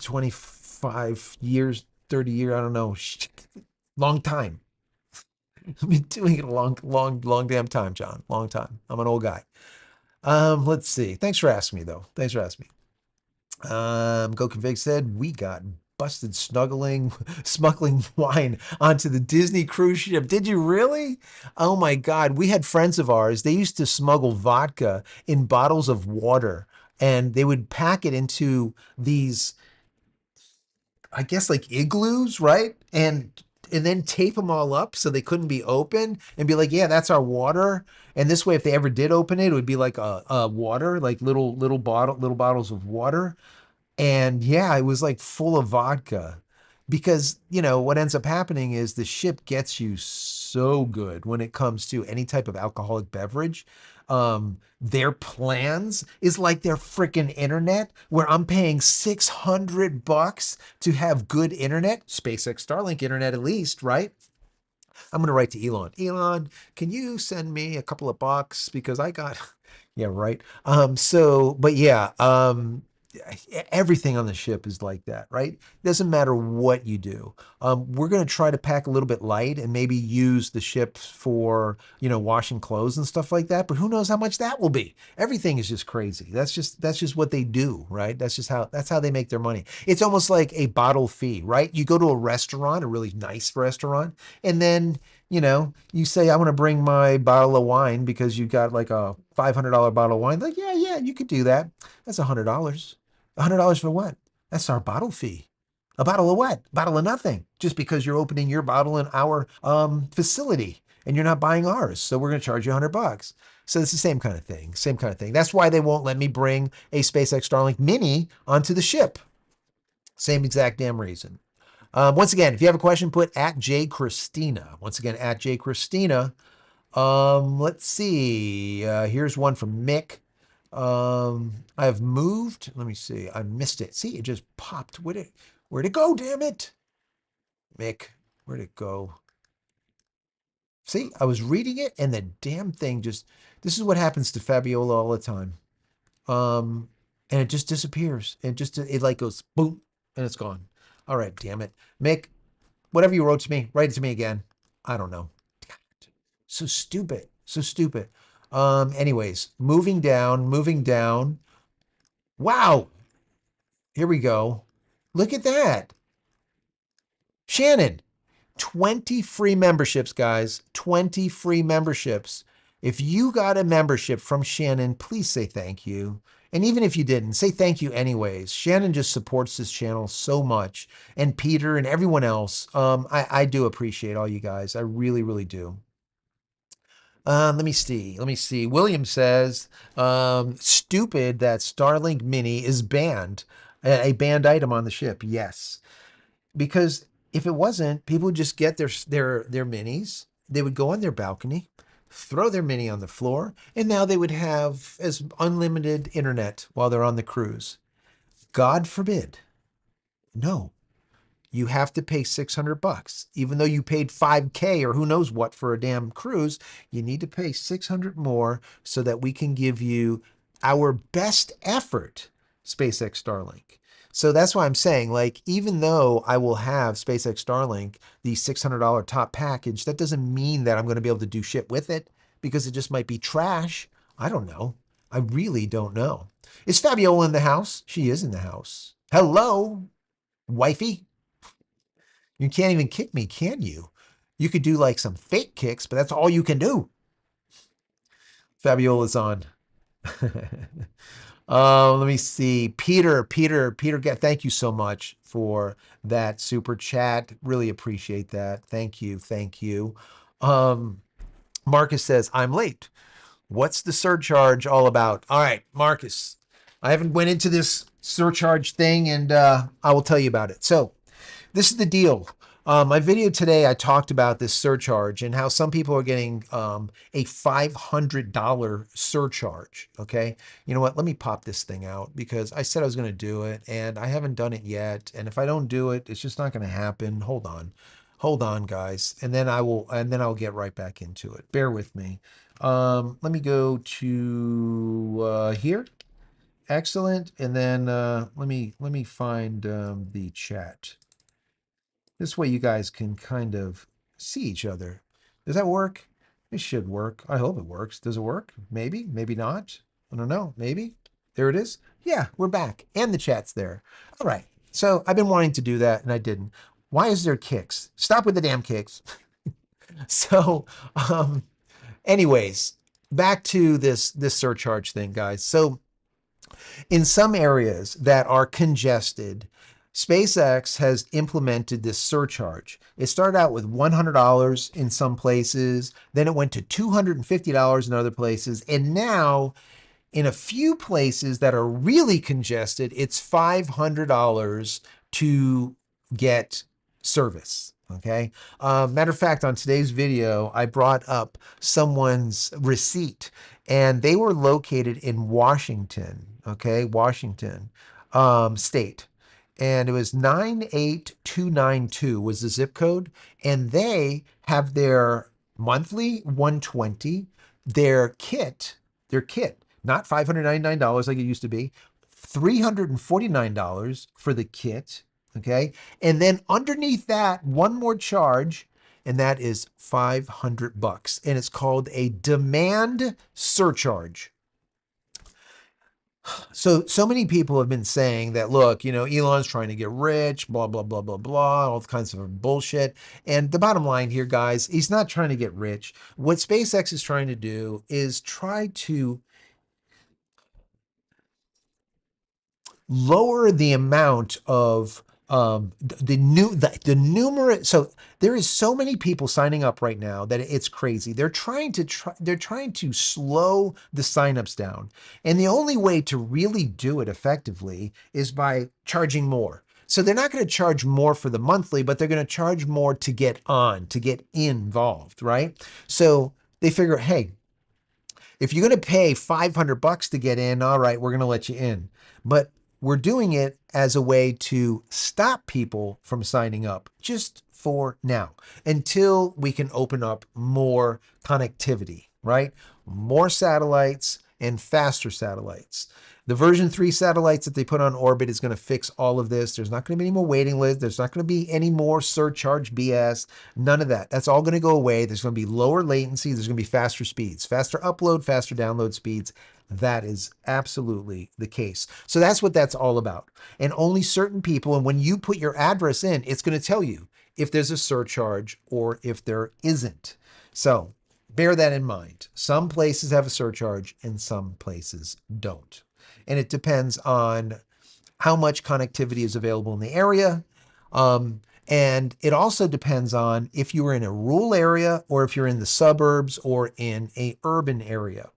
25 years, 30 years. I don't know. Long time. I've been doing it a long damn time, John. Long time. I'm an old guy. Let's see. Thanks for asking me though. Thanks for asking me. Go Config said, we got busted smuggling wine onto the Disney cruise ship. Did you really? Oh my God. We had friends of ours. They used to smuggle vodka in bottles of water, and they would pack it into these, I guess, like igloos, right? And then tape them all up so they couldn't be opened, and be like, yeah, that's our water. And this way, if they ever did open it, it would be like a water, like little bottles of water. And yeah, it was like full of vodka. because what ends up happening is the ship gets you so good when it comes to any type of alcoholic beverage. Their plans is like their freaking internet, where I'm paying $600 to have good internet, SpaceX Starlink internet at least, right? I'm gonna write to Elon. Elon, can you send me a couple of bucks because I got, yeah, right. But yeah, everything on the ship is like that, right? Doesn't matter what you do. We're gonna try to pack a little bit light and maybe use the ship for, washing clothes and stuff like that. But who knows how much that will be? Everything is just crazy. That's just what they do, right? That's how they make their money. It's almost like a bottle fee, right? You go to a restaurant, a really nice restaurant, and then you say, I want to bring my bottle of wine because you got like a $500 bottle of wine. Like, yeah, yeah, you could do that. That's $100. $100 for what? That's our bottle fee. A bottle of what? A bottle of nothing. Just because you're opening your bottle in our facility and you're not buying ours. So we're going to charge you $100. So it's the same kind of thing. Same kind of thing. That's why they won't let me bring a SpaceX Starlink Mini onto the ship. Same exact damn reason. Once again, if you have a question, put at JCristina. Once again, at JCristina. Let's see. Here's one from Mick. I've moved. Let me see. I missed it. See, it just popped. Where'd it go? Damn it. Mick, where'd it go? See, I was reading it and the damn thing this is what happens to Fabiola all the time. Um, and it just disappears. It like goes boom and it's gone. All right, damn it. Mick, whatever you wrote to me, write it to me again. I don't know. So stupid. So stupid. Anyways, moving down, moving down. Wow. Here we go. Look at that. Shannon, 20 free memberships, guys. 20 free memberships. If you got a membership from Shannon, please say thank you. And even if you didn't, say thank you anyways. Shannon just supports this channel so much. And Peter and everyone else. I do appreciate all you guys. I really, really do. Let me see. Let me see. William says, stupid that Starlink Mini is banned, a banned item on the ship. Yes, because if it wasn't, people would just get their minis. They would go on their balcony, throw their mini on the floor, and now they would have as unlimited internet while they're on the cruise. God forbid. No, you have to pay $600. Even though you paid 5K or who knows what for a damn cruise, you need to pay 600 more so that we can give you our best effort, SpaceX Starlink. So that's why I'm saying, like, even though I will have SpaceX Starlink, the $600 top package, that doesn't mean that I'm going to be able to do shit with it because it just might be trash. I don't know. I really don't know. Is Fabiola in the house? She is in the house. Hello, wifey. You can't even kick me, can you? You could do like some fake kicks, but that's all you can do. Fabiola's on. Let me see. Peter, thank you so much for that super chat. Really appreciate that. Thank you. Thank you. Marcus says, I'm late. What's the surcharge all about? All right, Marcus, I haven't went into this surcharge thing and I will tell you about it. So this is the deal. My video today, I talked about this surcharge and how some people are getting a $500 surcharge. Okay. You know what? Let me pop this thing out because I said I was going to do it and I haven't done it yet. And if I don't do it, it's just not going to happen. Hold on. Hold on, guys. And then I'll get right back into it. Bear with me. Let me go to here. Excellent. And then let me find the chat. This way you guys can kind of see each other. Does that work? It should work. I hope it works. Does it work? Maybe, maybe not. I don't know. Maybe. There it is. Yeah, we're back. And the chat's there. All right. So I've been wanting to do that and I didn't. Why is there kicks? Stop with the damn kicks. So, anyways, back to this surcharge thing, guys. So in some areas that are congested, SpaceX has implemented this surcharge. It started out with $100 in some places, then it went to $250 in other places, and now in a few places that are really congested, it's $500 to get service. Okay. Matter of fact, on today's video, I brought up someone's receipt, and they were located in Washington. Okay, Washington State, and it was 98292 was the zip code, and they have their monthly 120, their kit, not $599 like it used to be, $349 for the kit. Okay. And then underneath that, one more charge, and that is $500. And it's called a demand surcharge. So many people have been saying that, look, Elon's trying to get rich, blah, blah, blah, blah, blah, all kinds of bullshit. And the bottom line here, guys, he's not trying to get rich. What SpaceX is trying to do is try to lower the amount of the numerous. So there is so many people signing up right now that it's crazy. They're trying to slow the signups down, and the only way to really do it effectively is by charging more. So they're not going to charge more for the monthly, but they're going to charge more to get involved, right? So they figure, hey, if you're going to pay $500 to get in, all right, we're going to let you in. But we're doing it as a way to stop people from signing up just for now until we can open up more connectivity, right? More satellites and faster satellites. The version 3 satellites that they put on orbit is going to fix all of this. There's not going to be any more waiting lists. There's not going to be any more surcharge BS. None of that. That's all going to go away. There's going to be lower latency. There's going to be faster speeds, faster upload, faster download speeds. That is absolutely the case. So that's what that's all about. And only certain people, and when you put your address in, it's going to tell you if there's a surcharge or if there isn't. So bear that in mind. Some places have a surcharge and some places don't. And it depends on how much connectivity is available in the area. And it also depends on if you are in a rural area or if you're in the suburbs or in an urban area.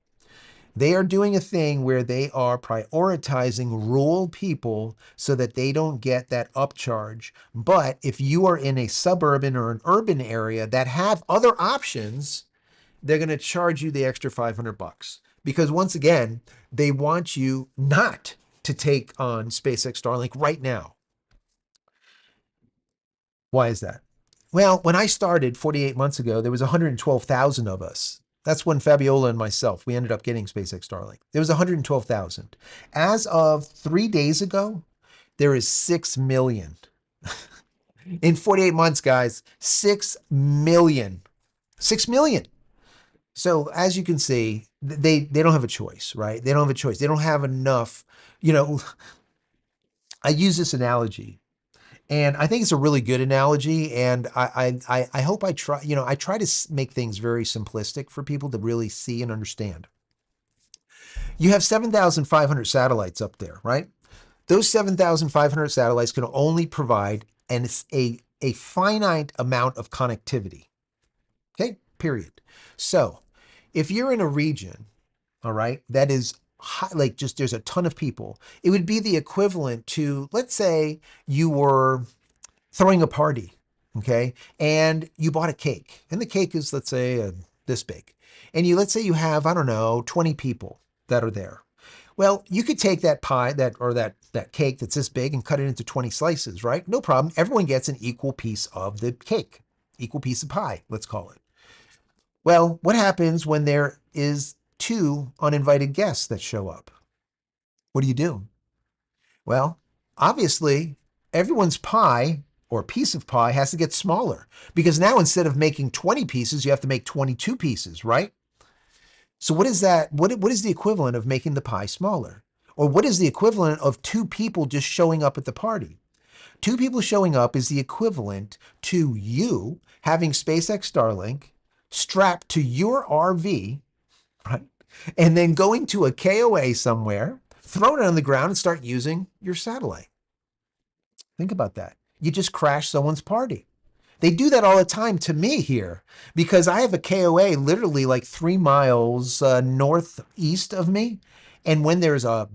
They are doing a thing where they are prioritizing rural people so that they don't get that upcharge. But if you are in a suburban or an urban area that have other options, they're going to charge you the extra $500. Because once again, they want you not to take on SpaceX Starlink right now. Why is that? Well, when I started 48 months ago, there was 112,000 of us. That's when Fabiola and myself, we ended up getting SpaceX Starlink. There was 112,000. As of 3 days ago, there is 6 million. In 48 months, guys, 6 million. 6 million. So as you can see, they don't have a choice, right? They don't have a choice. They don't have enough. I use this analogy, and I think it's a really good analogy. And I hope I try. I try to make things very simplistic for people to really see and understand. You have 7,500 satellites up there, right? Those 7,500 satellites can only provide a finite amount of connectivity. Okay, period. So if you're in a region, all right, that is high, like just there's a ton of people, it would be the equivalent to, let's say you were throwing a party, okay, and you bought a cake, and the cake is, let's say, this big, and let's say you have, I don't know, 20 people that are there. Well, you could take that pie, that cake that's this big, and cut it into 20 slices, right? No problem. Everyone gets an equal piece of the cake, equal piece of pie, let's call it. Well, what happens when there is 2 uninvited guests that show up? What do you do? Well, obviously, everyone's pie or piece of pie has to get smaller, because now instead of making 20 pieces, you have to make 22 pieces, right? So what is that? What is the equivalent of making the pie smaller? Or what is the equivalent of 2 people just showing up at the party? 2 people showing up is the equivalent to you having SpaceX Starlink strapped to your RV, right? And then going to a KOA somewhere, throw it on the ground and start using your satellite. Think about that. You just crashed someone's party. They do that all the time to me here, because I have a KOA literally like 3 miles northeast of me. And when there's a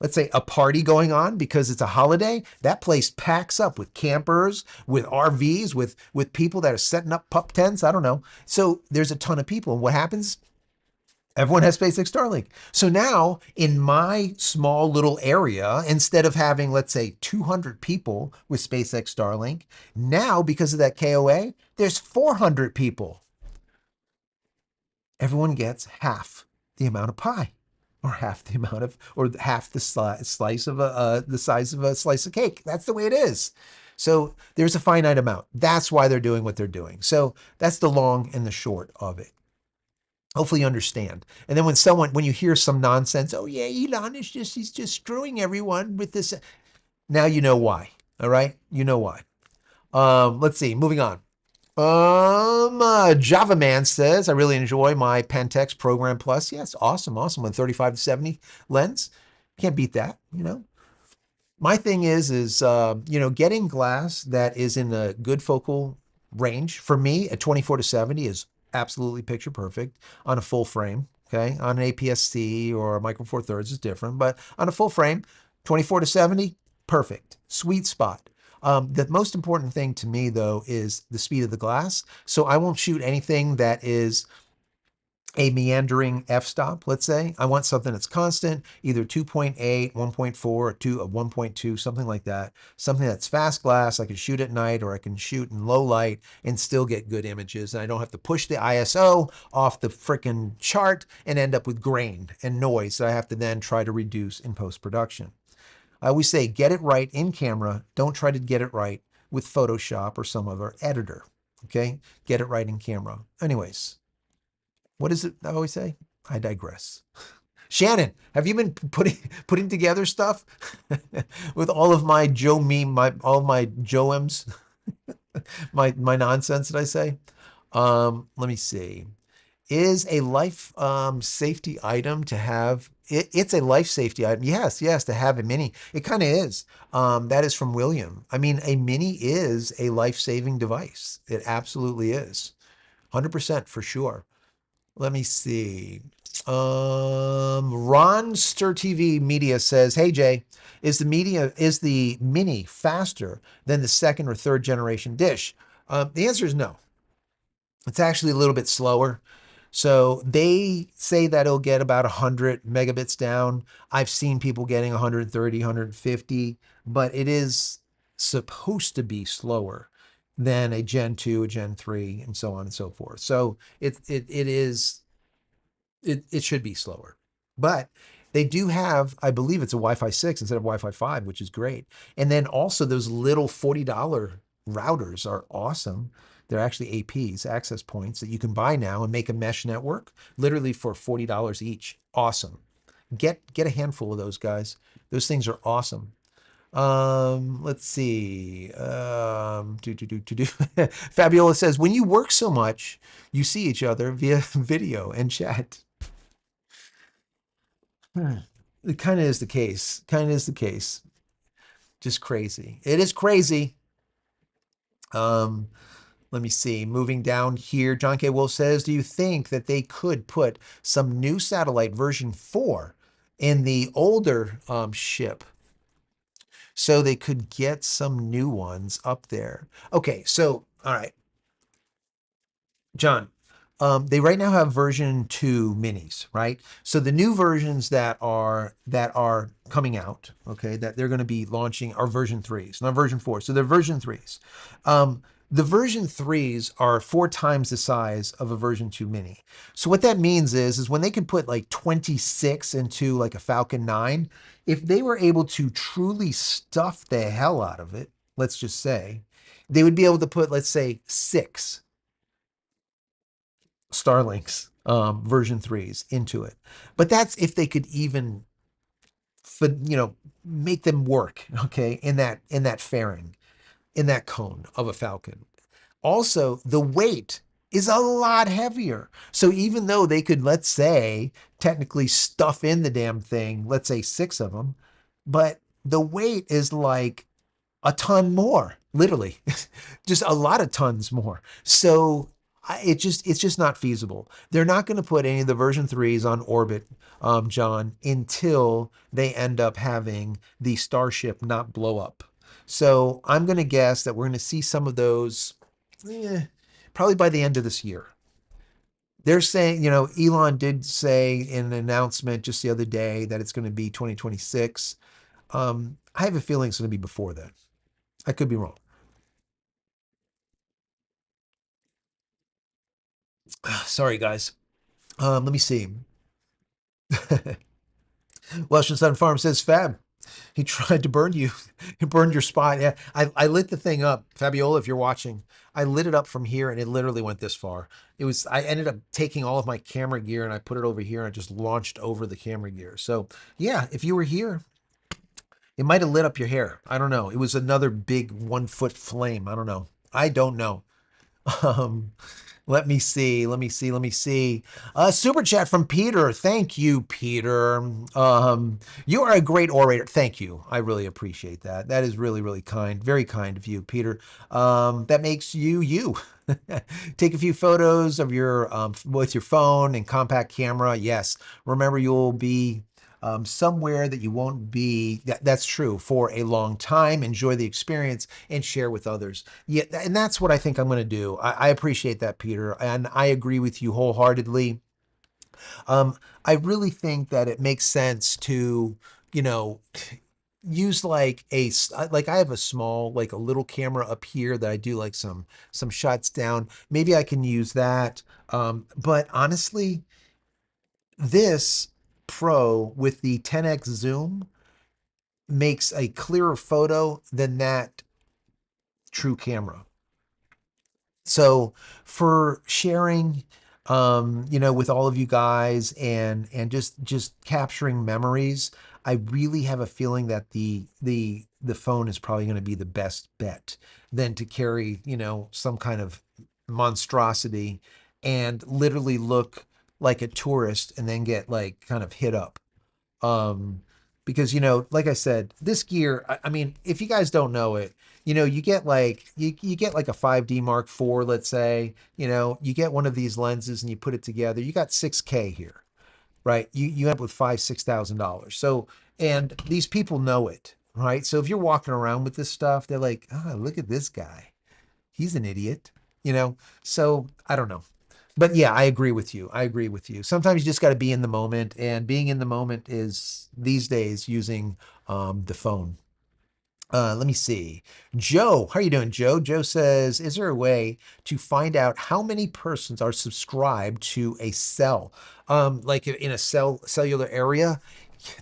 let's say a party going on because it's a holiday, that place packs up with campers, with RVs, with people that are setting up pup tents. I don't know. So there's a ton of people. And what happens? Everyone has SpaceX Starlink. So now in my small little area, instead of having, let's say, 200 people with SpaceX Starlink, now because of that KOA, there's 400 people. Everyone gets half the amount of pie, or half the amount of, or half the slice of the size of a slice of cake. That's the way it is. So there's a finite amount. That's why they're doing what they're doing. So that's the long and the short of it. Hopefully you understand. And then when you hear some nonsense, oh yeah, Elon is he's just screwing everyone with this. Now you know why. All right. You know why. Let's see, moving on. Java Man says, I really enjoy my Pentax Program Plus. Yes, awesome, awesome. With 35 to 70 lens. Can't beat that, you know. My thing is getting glass that is in a good focal range. For me, a 24 to 70 is absolutely picture perfect on a full frame. Okay, on an APS-C or a Micro Four Thirds is different, but on a full frame, 24 to 70, perfect, sweet spot. The most important thing to me though is the speed of the glass. So I won't shoot anything that is a meandering f-stop, let's say. I want something that's constant, either 2.8, 1.4, or 1.2, something like that. Something that's fast glass, I can shoot at night, or I can shoot in low light and still get good images. And I don't have to push the ISO off the freaking chart and end up with grain and noise that I have to then try to reduce in post-production. I always say, get it right in camera. Don't try to get it right with Photoshop or some other editor, okay? Get it right in camera. Anyways. What is it I always say? I digress. Shannon, have you been putting together stuff with all of my Joe meme, all of my Joems, my nonsense that I say? Let me see. Is a life safety item to have? It's a life safety item. Yes, yes, to have a mini. It kind of is. That is from William. I mean, a mini is a life-saving device. It absolutely is. 100% for sure. Let me see. Ron Stir TV Media says, "Hey Jay, is the Mini faster than the second or third generation dish?" The answer is no. It's actually a little bit slower. So they say that it'll get about 100 megabits down. I've seen people getting 130, 150, but it is supposed to be slower than a Gen 2, a Gen 3, and so on and so forth. So it should be slower. But they do have, I believe it's a Wi-Fi 6 instead of Wi-Fi 5, which is great. And then also those little $40 routers are awesome. They're actually APs, access points, that you can buy now and make a mesh network literally for $40 each. Awesome. Get a handful of those, guys. Those things are awesome. Let's see. Fabiola says, when you work so much, you see each other via video and chat. It kind of is the case. Kind of is the case. Just crazy. It is crazy. Let me see. Moving down here, John K. Wolf says, do you think that they could put some new satellite version 4 in the older ship so they could get some new ones up there? Okay, so, all right. John, they right now have version 2 minis, right? So the new versions that are coming out, okay, that they're going to be launching are version 3s, not version 4. So they're version 3s. The version 3s are 4 times the size of a version 2 mini. So what that means is when they can put like 26 into like a Falcon 9, if they were able to truly stuff the hell out of it, let's just say, they would be able to put, let's say, 6 Starlinks version 3s into it. But that's if they could even make them work, okay, in that fairing, in that cone of a Falcon. Also, the weight is a lot heavier. So even though they could, let's say, technically stuff in the damn thing, let's say 6 of them, but the weight is like a ton more, literally, just a lot of tons more. So it's just not feasible. They're not going to put any of the version threes on orbit, John, until they end up having the Starship not blow up. So I'm going to guess that we're going to see some of those probably by the end of this year. They're saying, Elon did say in an announcement just the other day that it's going to be 2026. I have a feeling it's going to be before that. I could be wrong. Sorry, guys. Let me see. Welsh and Sun Farm says, Fab, he tried to burn you. He burned your spot. Yeah, I lit the thing up. Fabiola, if you're watching, I lit it up from here and it literally went this far. I ended up taking all of my camera gear and I put it over here and I just launched over the camera gear. So yeah, if you were here, it might have lit up your hair. I don't know. It was another big 1 foot flame. I don't know. I don't know. Um, let me see. Let me see. Let me see. Super chat from Peter. Thank you, Peter. You are a great orator. Thank you. I really appreciate that. That is really, really kind. Very kind of you, Peter. That makes you you. Take a few photos of your with your phone and compact camera. Yes. Remember, you'll be somewhere that you won't be. That's true for a long time. Enjoy the experience and share with others. Yeah, and that's what I think I'm going to do. I appreciate that, Peter, and I agree with you wholeheartedly. Um, I really think that it makes sense to, you know, use like I have a small, like a little camera up here that I do like some shots down. Maybe I can use that. But honestly, this Pro with the 10x zoom makes a clearer photo than that true camera. So for sharing, with all of you guys and just capturing memories, I really have a feeling that the phone is probably going to be the best bet than to carry, some kind of monstrosity and literally look like a tourist and then get like kind of hit up. Um, because like I said, this gear, I mean, if you guys don't know it, you get like you get like a 5D Mark IV, let's say, you get one of these lenses and you put it together, you got 6K here, right? You end up with $5,000, 6,000. So, and these people know it, right? So if you're walking around with this stuff, they're like, oh, look at this guy. He's an idiot, you know? So I don't know. But yeah, I agree with you. I agree with you. Sometimes you just got to be in the moment, and being in the moment is these days using the phone. Let me see. Joe, how are you doing, Joe? Joe says, is there a way to find out how many persons are subscribed to a cell? Like in a cellular area?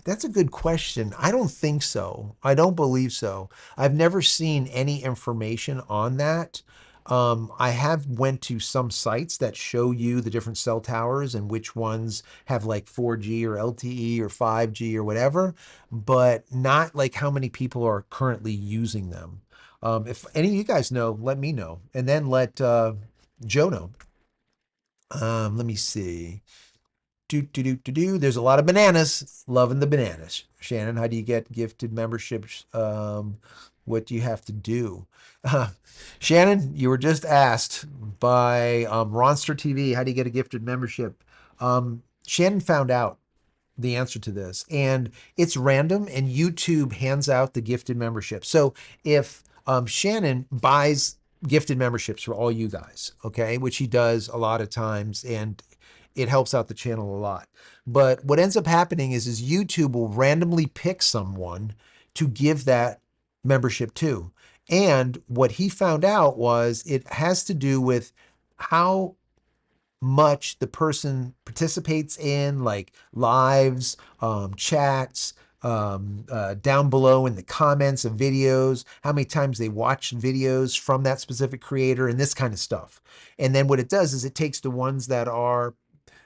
That's a good question. I don't think so. I don't believe so. I've never seen any information on that. I have went to some sites that show you the different cell towers and which ones have like 4G or LTE or 5G or whatever, but not like how many people are currently using them. If any of you guys know, let me know, and then let Joe know. Let me see. There's a lot of bananas. Loving the bananas. Shannon, how do you get gifted memberships? What do you have to do? Shannon, you were just asked by Ronster TV, how do you get a gifted membership? Shannon found out the answer to this, and it's random, and YouTube hands out the gifted membership. So if Shannon buys gifted memberships for all you guys, okay, which he does a lot of times, and it helps out the channel a lot. But what ends up happening is YouTube will randomly pick someone to give that membership to. And what he found out was it has to do with how much the person participates in, like lives, chats, down below in the comments of videos, how many times they watch videos from that specific creator, and this kind of stuff. And then what it does is it takes the ones that are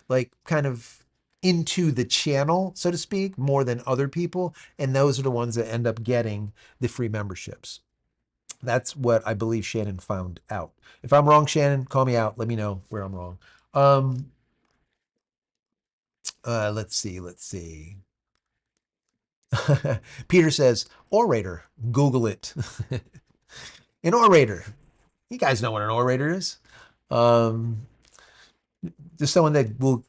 like kind of into the channel, so to speak, more than other people. And those are the ones that end up getting the free memberships. That's what I believe Shannon found out. If I'm wrong, Shannon, call me out. Let me know where I'm wrong. Um, let's see. Let's see. Peter says, orator, Google it. An orator. You guys know what an orator is. Um, just someone that will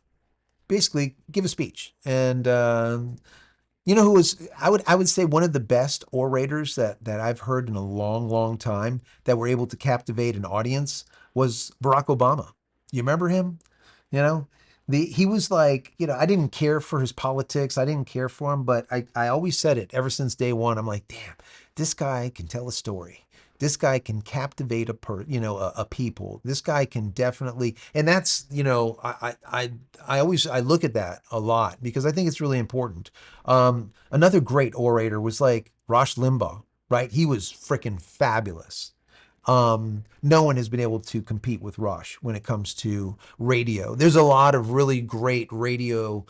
basically give a speech. And you know who was I would say one of the best orators that I've heard in a long, long time that were able to captivate an audience was Barack Obama. You remember him? You know, he was like, I didn't care for his politics. I didn't care for him, but I always said it ever since day one. I'm like, damn, this guy can tell a story. This guy can captivate a people. This guy can definitely, and that's, I always I look at that a lot because I think it's really important. Another great orator was like Rush Limbaugh, right? He was freaking fabulous. No one has been able to compete with Rush when it comes to radio. There's a lot of really great radio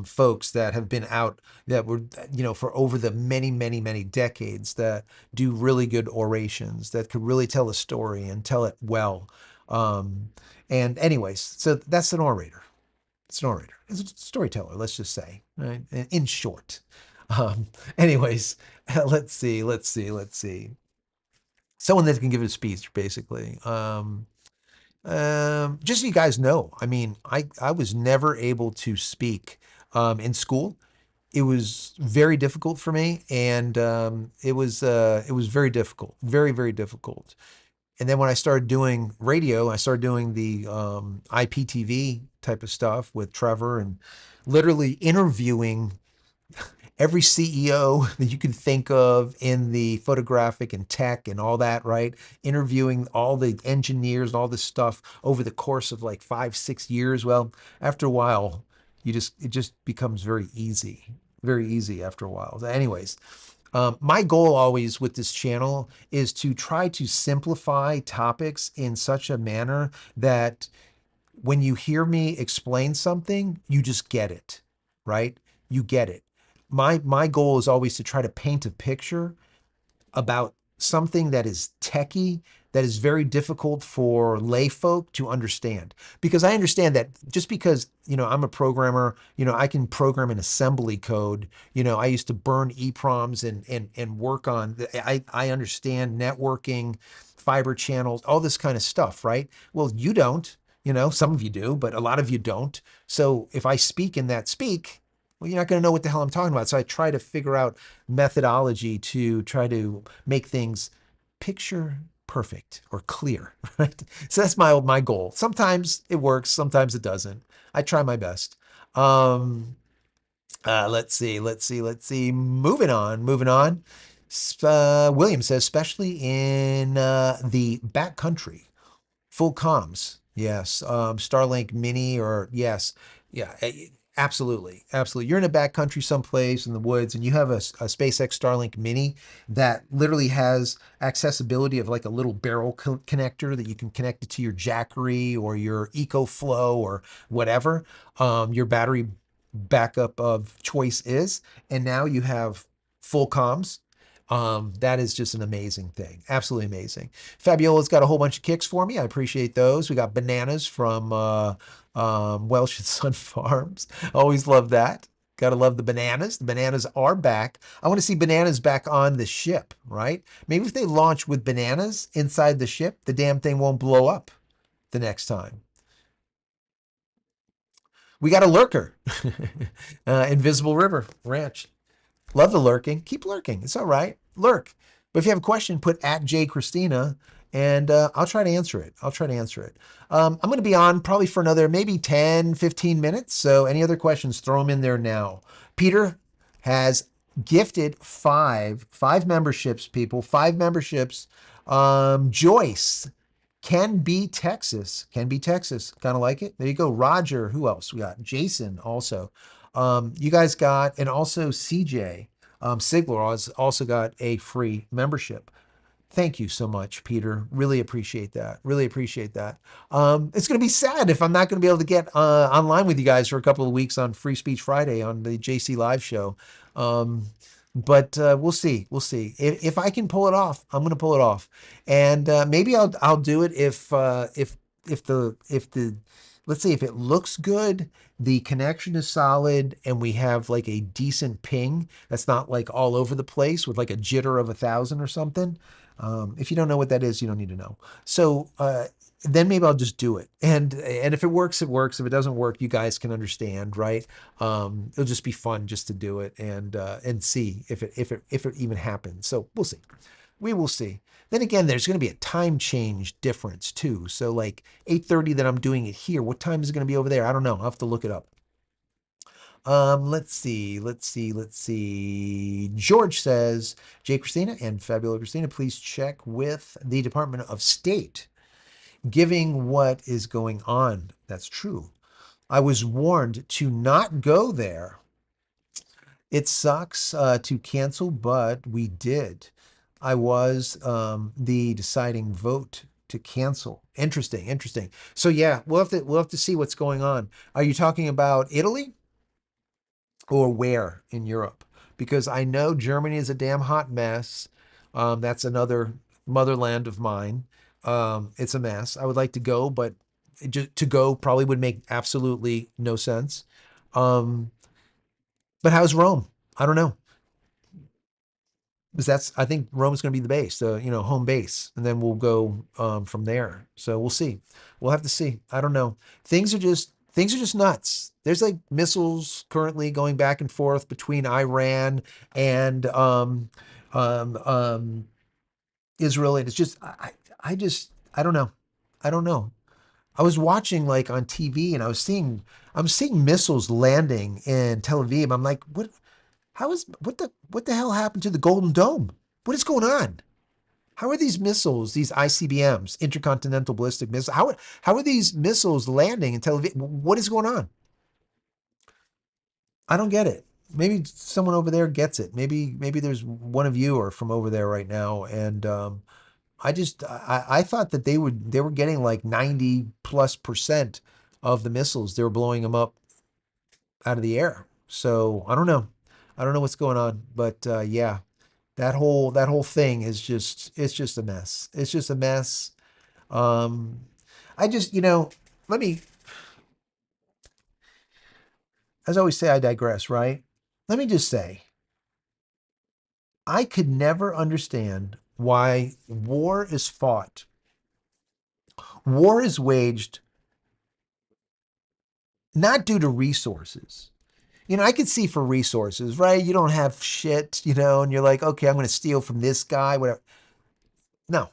folks that have been out that were, for over the many, many, many decades that do really good orations that could really tell a story and tell it well. Um, and anyways, so that's an orator. It's an orator. It's a storyteller, let's just say, right? In short. Anyways, let's see. Someone that can give a speech, basically. Just so you guys know, I mean, I was never able to speak in school. It was very difficult for me, and it was very difficult, very, very difficult. And then when I started doing radio, I started doing the IPTV type of stuff with Trevor and literally interviewing every CEO that you can think of in the photographic and tech and all that, right? Interviewing all the engineers and all this stuff over the course of like 5, 6 years. Well, after a while, it just becomes very easy after a while. Anyways, my goal always with this channel is to try to simplify topics in such a manner that when you hear me explain something, you just get it, right? You get it. My goal is always to try to paint a picture about something that is techie, that is very difficult for lay folk to understand. Because I understand that just because, I'm a programmer, I can program an assembly code. I used to burn EPROMs and work on, I understand networking, fiber channels, all this kind of stuff, right? Well, you don't, some of you do, but a lot of you don't. So if I speak in that speak, well, you're not going to know what the hell I'm talking about. So I try to figure out methodology to try to make things picture perfect or clear, right? So that's my goal. Sometimes it works, sometimes it doesn't. I try my best. Let's see. Moving on. William says, especially in the backcountry. Full comms. Yes. Starlink Mini or yes. Yeah. Absolutely. Absolutely. You're in a backcountry someplace in the woods and you have a SpaceX Starlink Mini that literally has accessibility of like a little barrel connector that you can connect it to your Jackery or your EcoFlow or whatever your battery backup of choice is. And now you have full comms. That is just an amazing thing. Absolutely amazing. Fabiola's got a whole bunch of kicks for me. I appreciate those. We got bananas from Welsh and Son Farms. Always love that. Gotta love the bananas. The bananas are back. I want to see bananas back on the ship, right? Maybe if they launch with bananas inside the ship, the damn thing won't blow up the next time. We got a lurker. Invisible River Ranch. Love the lurking. Keep lurking. It's all right. Lurk. But if you have a question, put at JCristina and I'll try to answer it. I'm going to be on probably for another maybe 10, 15 minutes. So any other questions, throw them in there now. Peter has gifted five memberships, people, 5 memberships. Joyce, Can be Texas. Kind of like it. There you go. Roger. Who else? We got Jason also. You guys got, and also CJ Sigler has also got a free membership. Thank you so much, Peter. Really appreciate that. Really appreciate that. It's going to be sad if I'm not going to be able to get online with you guys for a couple of weeks on Free Speech Friday on the JC Live show. But we'll see. We'll see. If I can pull it off, I'm going to pull it off. And maybe I'll do it if the let's say if it looks good, the connection is solid, and we have like a decent ping that's not like all over the place with like a jitter of 1,000 or something. If you don't know what that is, you don't need to know. So then maybe I'll just do it. And if it works, it works. If it doesn't work, you guys can understand, right? It'll just be fun just to do it and see if it even happens. So we'll see. We will see. Then again, there's going to be a time change difference too. So like 8:30 that I'm doing it here. What time is it going to be over there? I don't know. I'll have to look it up. Let's see. George says, Jay Christina and Fabulous Christina, please check with the Department of State giving what is going on. That's true. I was warned to not go there. It sucks to cancel, but we did. I was the deciding vote to cancel. Interesting, interesting. So yeah, we'll have to see what's going on. Are you talking about Italy or where in Europe? Because I know Germany is a damn hot mess. That's another motherland of mine. It's a mess. I would like to go, but to go probably would make absolutely no sense. Um, but how's Rome? I don't know. Because I think Rome's going to be the base, home base, and then we'll go from there. So we'll see. We'll have to see. I don't know. Things are just nuts. There's like missiles currently going back and forth between Iran and um, um, Israel, and it's just I don't know. I don't know. I was watching like on TV, and I'm seeing missiles landing in Tel Aviv. I'm like, what? What the hell happened to the Golden Dome? What is going on? How are these missiles, these ICBMs, intercontinental ballistic missiles? How are these missiles landing in Tel Aviv? What is going on? I don't get it. Maybe someone over there gets it. Maybe there's one of you are from over there right now, and I thought that they were getting like 90+% of the missiles. They were blowing them up out of the air. So I don't know. I don't know what's going on, but yeah, that whole thing is just a mess. It's just a mess. Um, I just let me, as I always say, I digress, right? Let me just say, I could never understand why war is fought. War is waged not due to resources. I could see for resources, right? You don't have shit, and you're like, okay, I'm going to steal from this guy, whatever. No.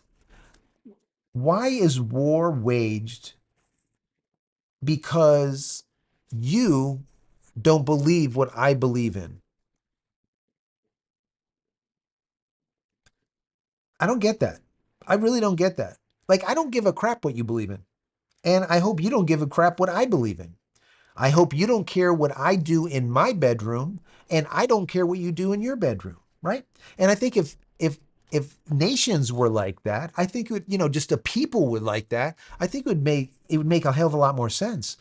Why is war waged? Because you don't believe what I believe in. I don't get that. I really don't get that. Like, I don't give a crap what you believe in. And I hope you don't give a crap what I believe in. I hope you don't care what I do in my bedroom, and I don't care what you do in your bedroom, right? And I think if nations were like that, I think it would, just a people would like that. I think it would make a hell of a lot more sense.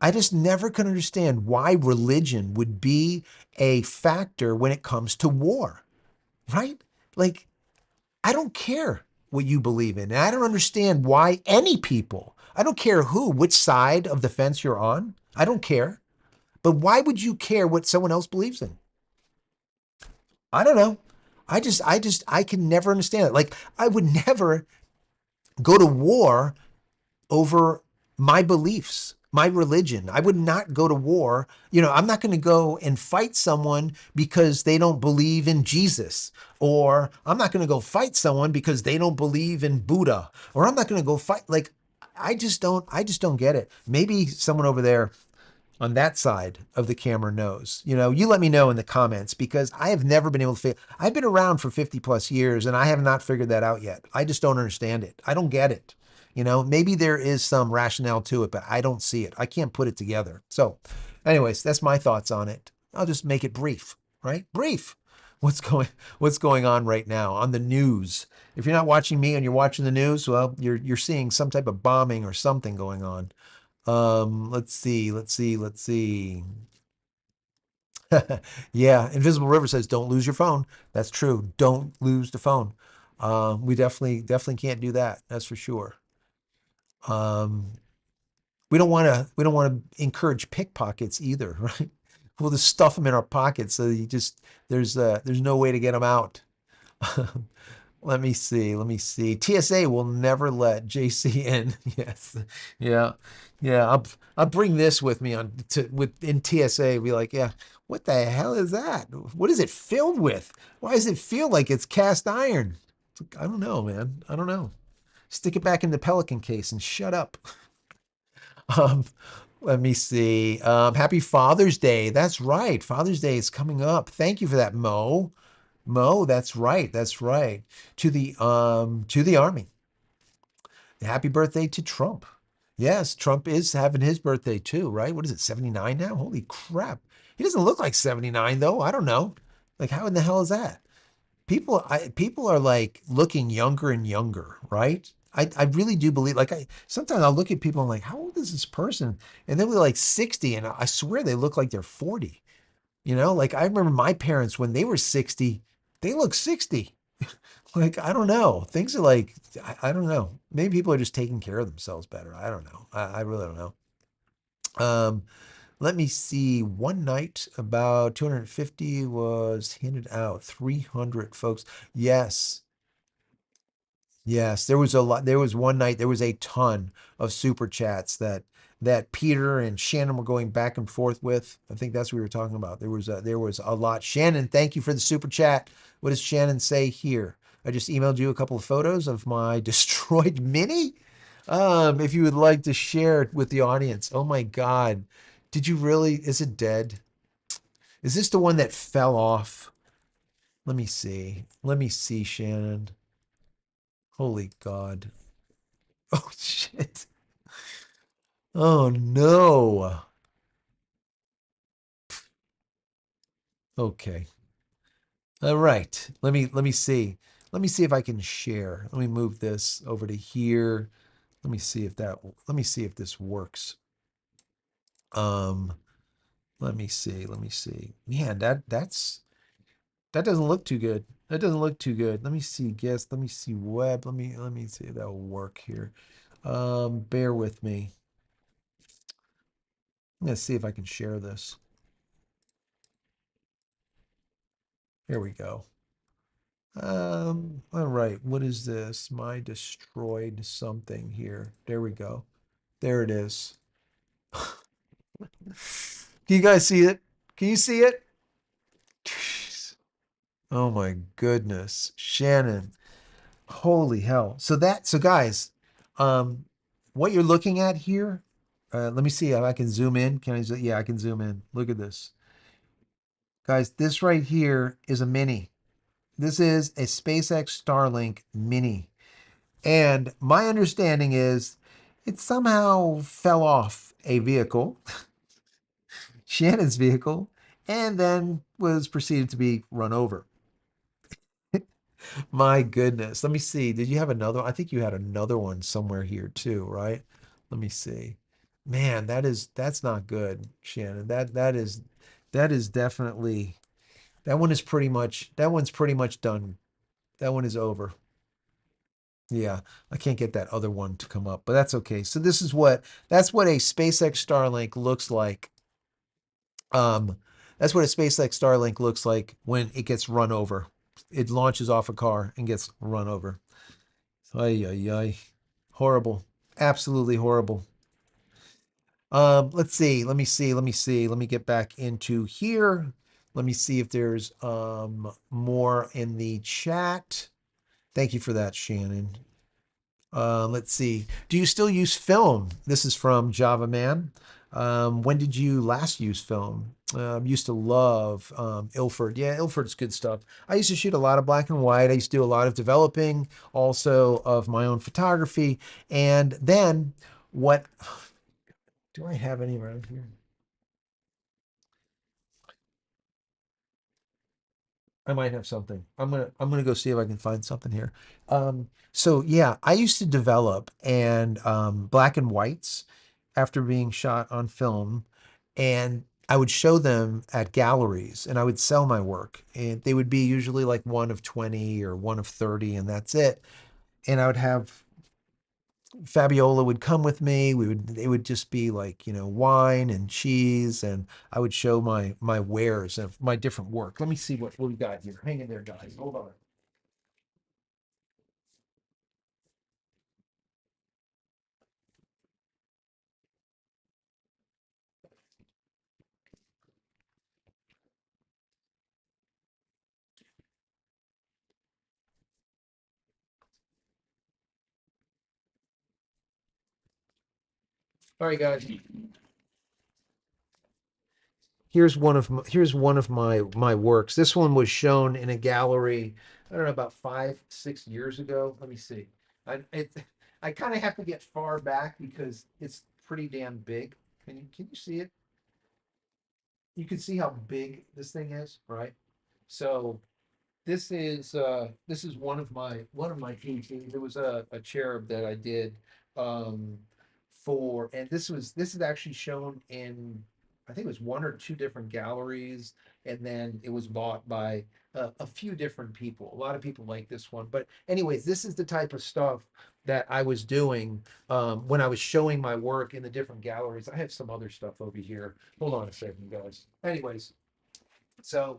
I just never could understand why religion would be a factor when it comes to war, right? Like, I don't care what you believe in. And I don't understand why any people, I don't care which side of the fence you're on. I don't care. But why would you care what someone else believes in? I don't know. I can never understand it. Like, I would never go to war over my beliefs, my religion. I would not go to war. I'm not going to go and fight someone because they don't believe in Jesus, or I'm not going to go fight someone because they don't believe in Buddha, or I'm not going to go fight. Like, I just don't get it. Maybe someone over there on that side of the camera knows. You let me know in the comments, because I have never been able to figure. I've been around for 50 plus years and I have not figured that out yet. I just don't understand it. I don't get it. Maybe there is some rationale to it, but I don't see it. I can't put it together. So, anyways, that's my thoughts on it. I'll just make it brief, right? Brief. What's going on right now on the news? If you're not watching me and you're watching the news, well, you're seeing some type of bombing or something going on. Let's see. Yeah, Invisible River says, "Don't lose your phone." That's true. Don't lose the phone. We definitely can't do that. That's for sure. Um, we don't want to encourage pickpockets either, right? We'll just stuff them in our pockets, so there's no way to get them out. Let me see. Let me see. TSA will never let JC in. Yes. Yeah. Yeah. I'll bring this with me on to with in TSA. Be like, yeah, what the hell is that? What is it filled with? Why does it feel like it's cast iron? It's like, I don't know, man. I don't know. Stick it back in the Pelican case and shut up. Um, let me see. Happy Father's Day. That's right. Father's Day is coming up. Thank you for that, Mo. Mo, that's right. That's right. To the army. Happy birthday to Trump. Yes, Trump is having his birthday too, right? What is it, 79 now? Holy crap. He doesn't look like 79 though. I don't know. Like how in the hell is that? People are like looking younger and younger, right? I really do believe like I sometimes I'll look at people and I'm like, how old is this person? And they're like 60 and I swear they look like they're 40. You know, like I remember my parents when they were 60, they look 60. Like, I don't know. Things are like, I don't know. Maybe people are just taking care of themselves better. I don't know. I really don't know. Um, let me see. One night, about 250 was handed out. 300 folks. Yes. Yes, there was a lot. There was one night, there was a ton of super chats that Peter and Shannon were going back and forth with. I think that's what we were talking about. There was a lot. Shannon, thank you for the super chat. What does Shannon say here? I just emailed you a couple of photos of my destroyed Mini. If you would like to share it with the audience. Oh my God. Did you really? Is it dead? Is this the one that fell off? Let me see. Let me see, Shannon. Holy God. Oh shit. Oh no. Okay. All right. Let me see. Let me see if I can share. Let me move this over to here. Let me see if this works. Um let me see. Let me see. Man, that doesn't look too good. That doesn't look too good. Let me see guest. Let me see web. Let me see if that'll work here. Bear with me. I'm gonna see if I can share this. Here we go. All right, what is this? My destroyed something here. There we go. There it is. Can you guys see it? Can you see it? Jeez. Oh my goodness. Shannon. Holy hell. So guys, um, what you're looking at here, let me see if I can zoom in. Can I yeah, I can zoom in. Look at this. Guys, this right here is a mini. This is a SpaceX Starlink mini. And my understanding is it somehow fell off a vehicle, Shannon's vehicle, and then was proceeded to be run over. My goodness. Let me see. Did you have another? I think you had another one somewhere here too, right? Let me see. Man, that's not good, Shannon. That is definitely that one's pretty much done. That one is over. Yeah, I can't get that other one to come up, but that's okay. So that's what a SpaceX Starlink looks like. Um, that's what a SpaceX Starlink looks like when it gets run over. It launches off a car and gets run over. Ay, ay, ay. Horrible. Absolutely horrible. Let's see. Let me see. Let me see. Let me get back into here. Let me see if there's more in the chat. Thank you for that, Shannon. Let's see. Do you still use film? This is from Java Man. When did you last use film? Used to love Ilford. Yeah, Ilford's good stuff. I used to shoot a lot of black and white. I used to do a lot of developing, also of my own photography. And then what do I have any around here? I might have something. I'm gonna go see if I can find something here. So yeah, I used to develop and black and whites after being shot on film, and I would show them at galleries, and I would sell my work, and they would be usually like one of 20 or one of 30, and that's it. And I would have Fabiola would come with me. It would just be like, wine and cheese, and I would show my wares of my different work. Let me see what we got here. Hang in there, guys. Hold on. All right, guys. Here's one of my works. This one was shown in a gallery, I don't know, about 5, 6 years ago. Let me see. I kind of have to get far back because it's pretty damn big. Can you see it? You can see how big this thing is, right? So this is one of my PhDs. There was a cherub that I did um, for, and this is actually shown in, I think it was one or two different galleries, and then it was bought by a few different people. A lot of people like this one, but anyways, this is the type of stuff that I was doing when I was showing my work in the different galleries. I have some other stuff over here. Hold on a second, guys. Anyways, so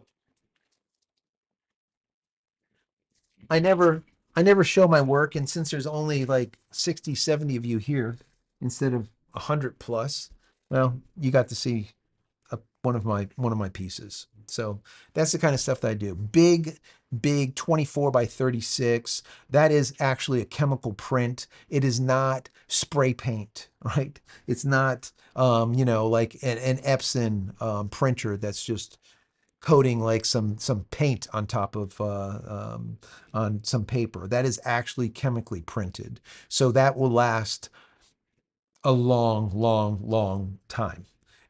I never I never show my work, and since there's only like 60, 70 of you here instead of 100 plus, well, you got to see one of my pieces. So that's the kind of stuff that I do. Big 24 by 36. That is actually a chemical print. It is not spray paint, right? It's not like an Epson printer that's just coating like some paint on top of on some paper. That is actually chemically printed, so that will last a long, long, long time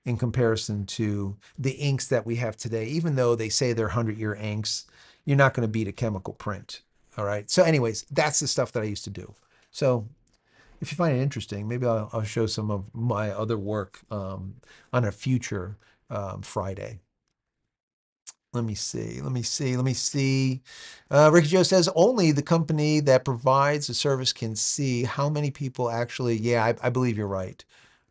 in comparison to the inks that we have today. Even though they say they're 100-year inks, you're not going to beat a chemical print. All right. So, anyways, that's the stuff that I used to do. So, if you find it interesting, maybe I'll show some of my other work on a future Friday. Let me see. Let me see. Let me see. Ricky Joe says only the company that provides the service can see how many people actually. Yeah, I believe you're right.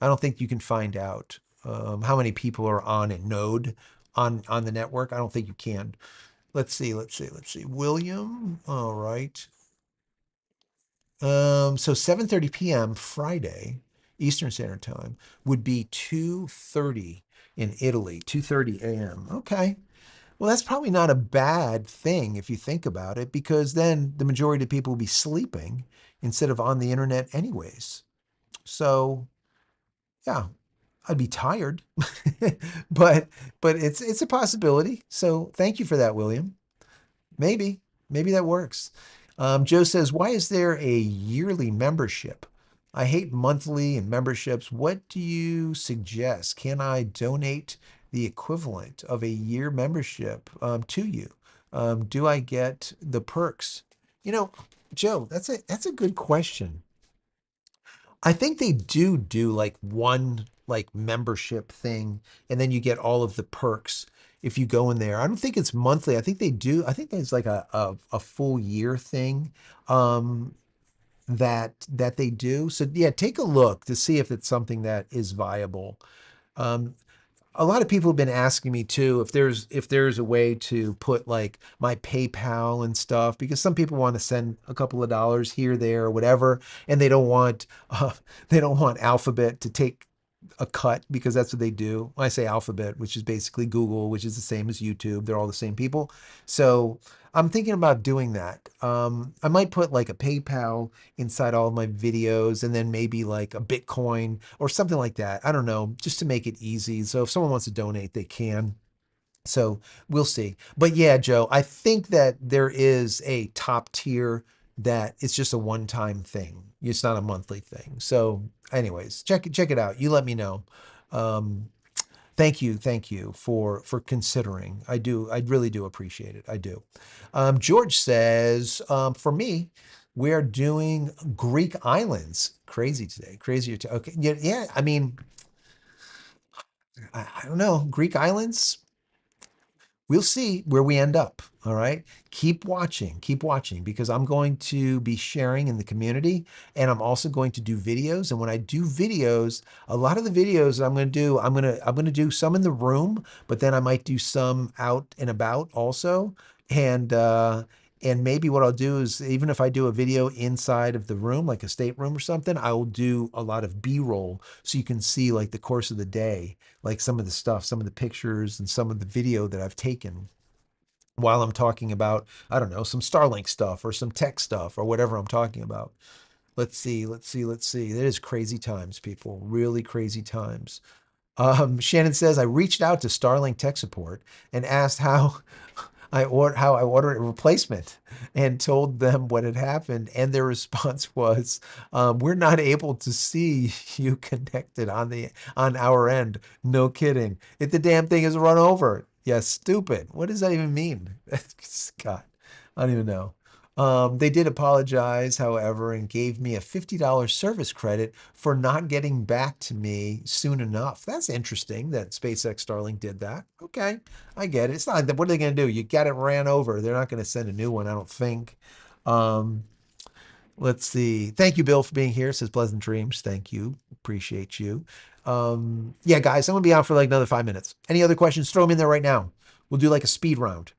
I don't think you can find out how many people are on a node on the network. I don't think you can. Let's see. Let's see. Let's see. William. All right. So 7:30 p.m. Friday, Eastern Standard Time would be 2:30 in Italy. 2:30 a.m. Okay. Well, that's probably not a bad thing if you think about it, because then the majority of people will be sleeping instead of on the internet anyways. So, yeah, I'd be tired, but it's a possibility. So, thank you for that, William. Maybe, maybe that works. Joe says, why is there a yearly membership? I hate monthly and memberships. What do you suggest? Can I donate the equivalent of a year membership to you? Do I get the perks? You know, Joe, that's a good question. I think they do like one like membership thing, and then you get all of the perks if you go in there. I don't think it's monthly. I think they do. I think there's like a full year thing that they do. So yeah, take a look to see if it's something that is viable. Um, a lot of people have been asking me too if there's a way to put like my PayPal and stuff, because some people want to send a couple of dollars here, there, or whatever, and they don't want Alphabet to take a cut, because that's what they do. When I say Alphabet, which is basically Google, which is the same as YouTube, they're all the same people. So I'm thinking about doing that. I might put like a PayPal inside all of my videos, and then maybe like a Bitcoin or something like that. I don't know, just to make it easy. So if someone wants to donate, they can. So we'll see. But yeah, Joe, I think that there is a top tier that it's just a one-time thing. It's not a monthly thing. So, anyways, check it out. You let me know. Um, thank you for considering. I really do appreciate it. I do. George says, for me, we're doing Greek islands. Crazy today. Crazier today. Okay. Yeah, yeah. I mean, I don't know. Greek islands, we'll see where we end up. All right. Keep watching, because I'm going to be sharing in the community, and I'm also going to do videos. And when I do videos, a lot of the videos that I'm going to do, I'm going to do some in the room, but then I might do some out and about also. And maybe what I'll do is, even if I do a video inside of the room, like a stateroom or something, I will do a lot of B-roll so you can see like the course of the day, like some of the stuff, some of the pictures and some of the video that I've taken while I'm talking about, I don't know, some Starlink stuff or some tech stuff or whatever I'm talking about. Let's see. It is crazy times, people. Really crazy times. Shannon says I reached out to Starlink tech support and asked how I ordered a replacement and told them what had happened, and their response was, "We're not able to see you connected on our end. No kidding. If the damn thing is run over, yeah, stupid. What does that even mean? God, I don't even know." They did apologize, however, and gave me a $50 service credit for not getting back to me soon enough. That's interesting that SpaceX Starlink did that. Okay, I get it. It's not that, what are they going to do? You got it ran over. They're not going to send a new one, I don't think. Um, let's see. Thank you, Bill, for being here. Says pleasant dreams. Thank you. Appreciate you. Yeah, guys, I'm going to be on for like another 5 minutes. Any other questions? Throw them in there right now. We'll do like a speed round.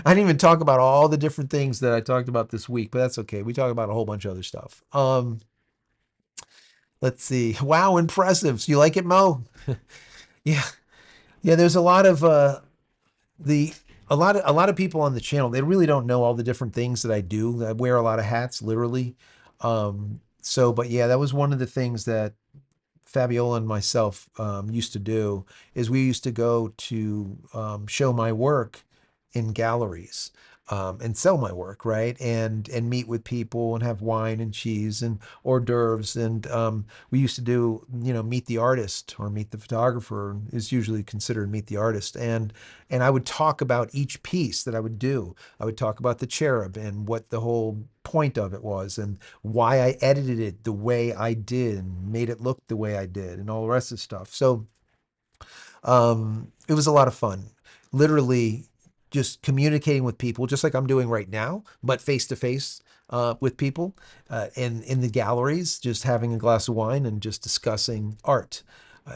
I didn't even talk about all the different things that I talked about this week, but that's okay. We talk about a whole bunch of other stuff. Let's see. Wow, impressive. So you like it, Mo? Yeah. Yeah, there's a lot of the a lot of people on the channel. They really don't know all the different things that I do. I wear a lot of hats, literally. So but yeah, that was one of the things that Fabiola and myself used to do is we used to go to show my work in galleries and sell my work, right? And meet with people and have wine and cheese and hors d'oeuvres. And we used to do, meet the artist or meet the photographer is usually considered meet the artist. And I would talk about each piece that I would do. I would talk about the cherub and what the whole point of it was and why I edited it the way I did and made it look the way I did and all the rest of the stuff. So it was a lot of fun. Literally just communicating with people, just like I'm doing right now, but face to face with people in the galleries, just having a glass of wine and just discussing art.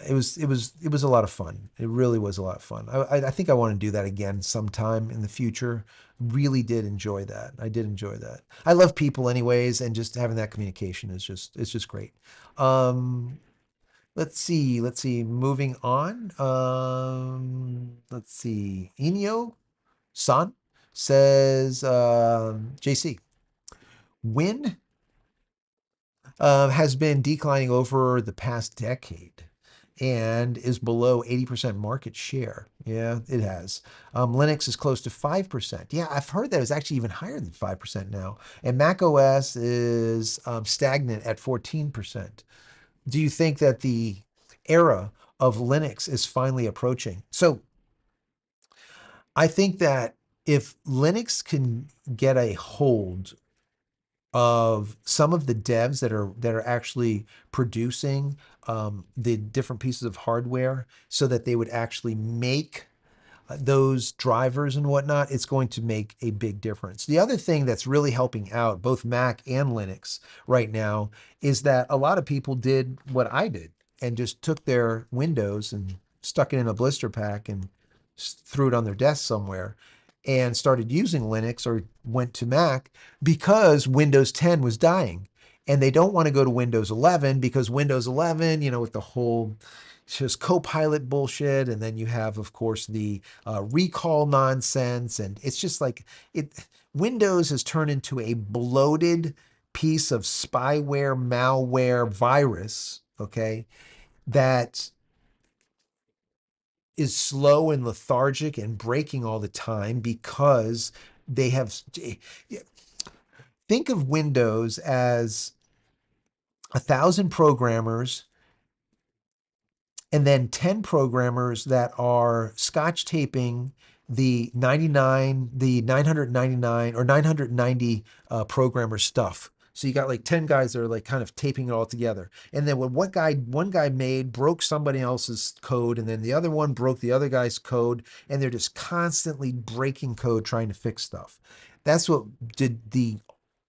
It was a lot of fun. It really was a lot of fun. I think I want to do that again sometime in the future. Really did enjoy that. I did enjoy that. I love people anyways, and just having that communication is just it's just great. Um, let's see. Moving on. Let's see. Inyo San says, JC, wind has been declining over the past decade and is below 80% market share. Yeah, it has. Linux is close to 5%. Yeah, I've heard that it's actually even higher than 5% now. And Mac OS is stagnant at 14%. Do you think that the era of Linux is finally approaching? So I think that if Linux can get a hold of some of the devs that are actually producing the different pieces of hardware so that they would actually make those drivers and whatnot, it's going to make a big difference. The other thing that's really helping out both Mac and Linux right now is that a lot of people did what I did and just took their Windows and stuck it in a blister pack and threw it on their desk somewhere and started using Linux or went to Mac because Windows 10 was dying. And they don't want to go to Windows 11 because Windows 11, with the whole just Copilot bullshit, and then you have, of course, the recall nonsense, and it's just like it. Windows has turned into a bloated piece of spyware, malware, virus. Okay, that is slow and lethargic and breaking all the time because they have. Think of Windows as 1,000 programmers and then 10 programmers that are scotch taping the 999 or 990 programmer stuff. So you got like 10 guys that are like kind of taping it all together. And then when one guy made broke somebody else's code, and then the other one broke the other guy's code, and they're just constantly breaking code trying to fix stuff. That's what did the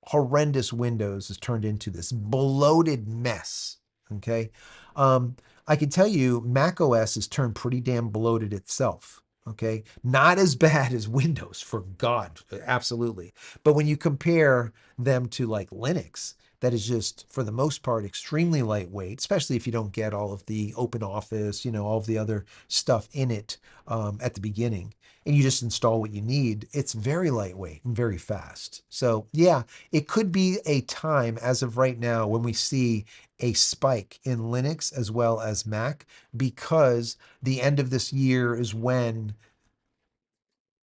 horrendous Windows has turned into, this bloated mess. Okay. I can tell you Mac OS has turned pretty damn bloated itself. Okay. Not as bad as Windows, for God, absolutely. But when you compare them to like Linux, that is just, for the most part, extremely lightweight, especially if you don't get all of the open office, all of the other stuff in it at the beginning, and you just install what you need. It's very lightweight and very fast. So yeah, it could be a time as of right now when we see a spike in Linux as well as Mac, because the end of this year is when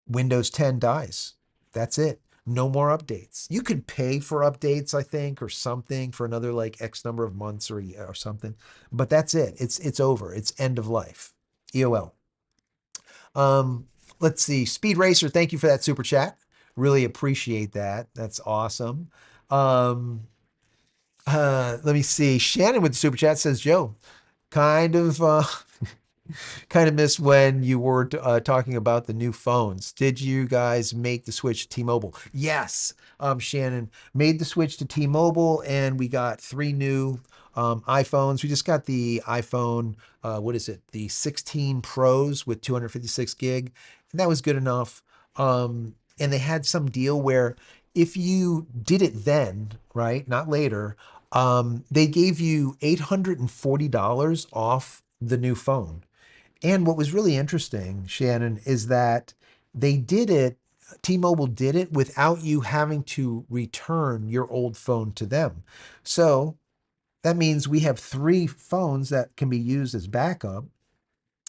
Windows 10 dies. That's it. No more updates. You could pay for updates, I think, or something for another like X number of months or something, but that's it. It's over. It's end of life. EOL. Um, let's see. Speed Racer, thank you for that super chat. Really appreciate that. That's awesome. Um, let me see. Shannon with the super chat says, Joe, kind of kind of missed when you were talking about the new phones. Did you guys make the switch to T-Mobile? Yes, Shannon made the switch to T-Mobile, and we got three new iPhones. We just got the iPhone, what is it? The 16 Pros with 256 gig, and that was good enough. And they had some deal where if you did it then, right, not later, they gave you $840 off the new phone. And what was really interesting, Shannon, is that they did it, T-Mobile did it without you having to return your old phone to them. So that means we have three phones that can be used as backup,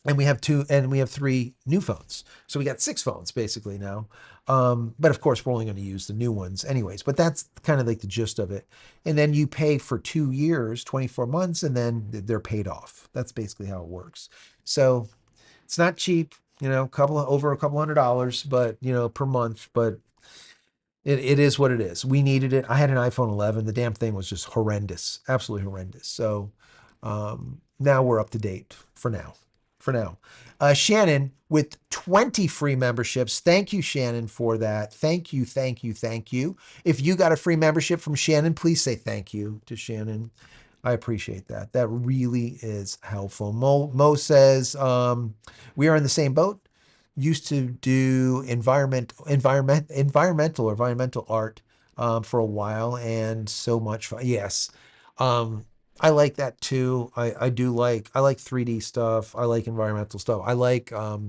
and we have three new phones. So we got six phones basically now. But of course, we're only going to use the new ones anyways. But that's kind of like the gist of it. And then you pay for 2 years, 24 months, and then they're paid off. That's basically how it works. So it's not cheap, over a couple $100, but per month. But it is what it is. We needed it. I had an iPhone 11. The damn thing was just horrendous, absolutely horrendous. So now we're up to date for now. For now. Shannon with 20 free memberships. Thank you, Shannon, for that. Thank you, thank you, thank you. If you got a free membership from Shannon, please say thank you to Shannon. I appreciate that. That really is helpful. Mo says, we are in the same boat. Used to do environmental art for a while, and so much fun. Yes. I like that too. I like 3D stuff. I like environmental stuff. I like art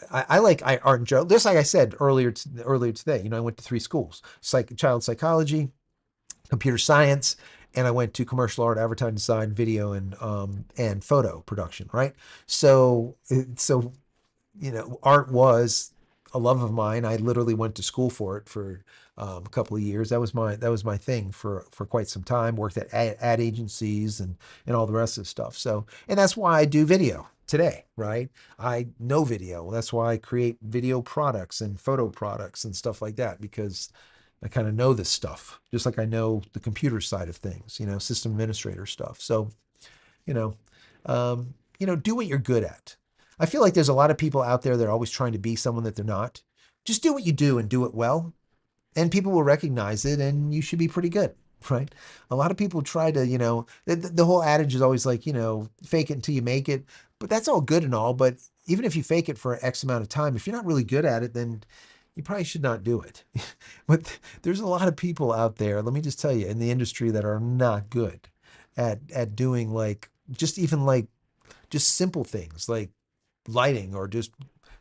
and joke. Just like I said earlier today, I went to three schools: child psychology, computer science, and I went to commercial art, advertising design, video, and photo production. Right. So art was a love of mine. I literally went to school for it for a couple of years. That was my thing for quite some time. Worked at ad agencies and all the rest of the stuff. So, and that's why I do video today, right? I know video. That's why I create video products and photo products and stuff like that, because I kind of know this stuff, just like I know the computer side of things, system administrator stuff. So, you know, do what you're good at. I feel like there's a lot of people out there that are always trying to be someone that they're not. Just do what you do and do it well, and people will recognize it, and you should be pretty good, right? A lot of people try to, the whole adage is always like, fake it until you make it. But that's all good and all. But even if you fake it for X amount of time, if you're not really good at it, then you probably should not do it. But there's a lot of people out there, let me just tell you, in the industry that are not good at doing like just simple things like lighting, or just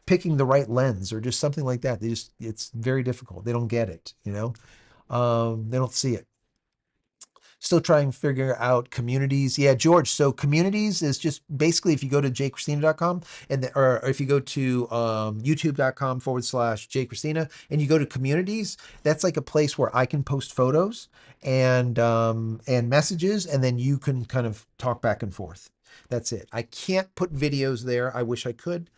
picking the right lens, or just something like that. It's very difficult. They don't get it, they don't see it. Still trying to figure out communities. Yeah, George. So communities is just basically if you go to JCristina.com or if you go to youtube.com/JCristina and you go to communities, that's like a place where I can post photos and messages, and then you can kind of talk back and forth. That's it. I can't put videos there. I wish I could.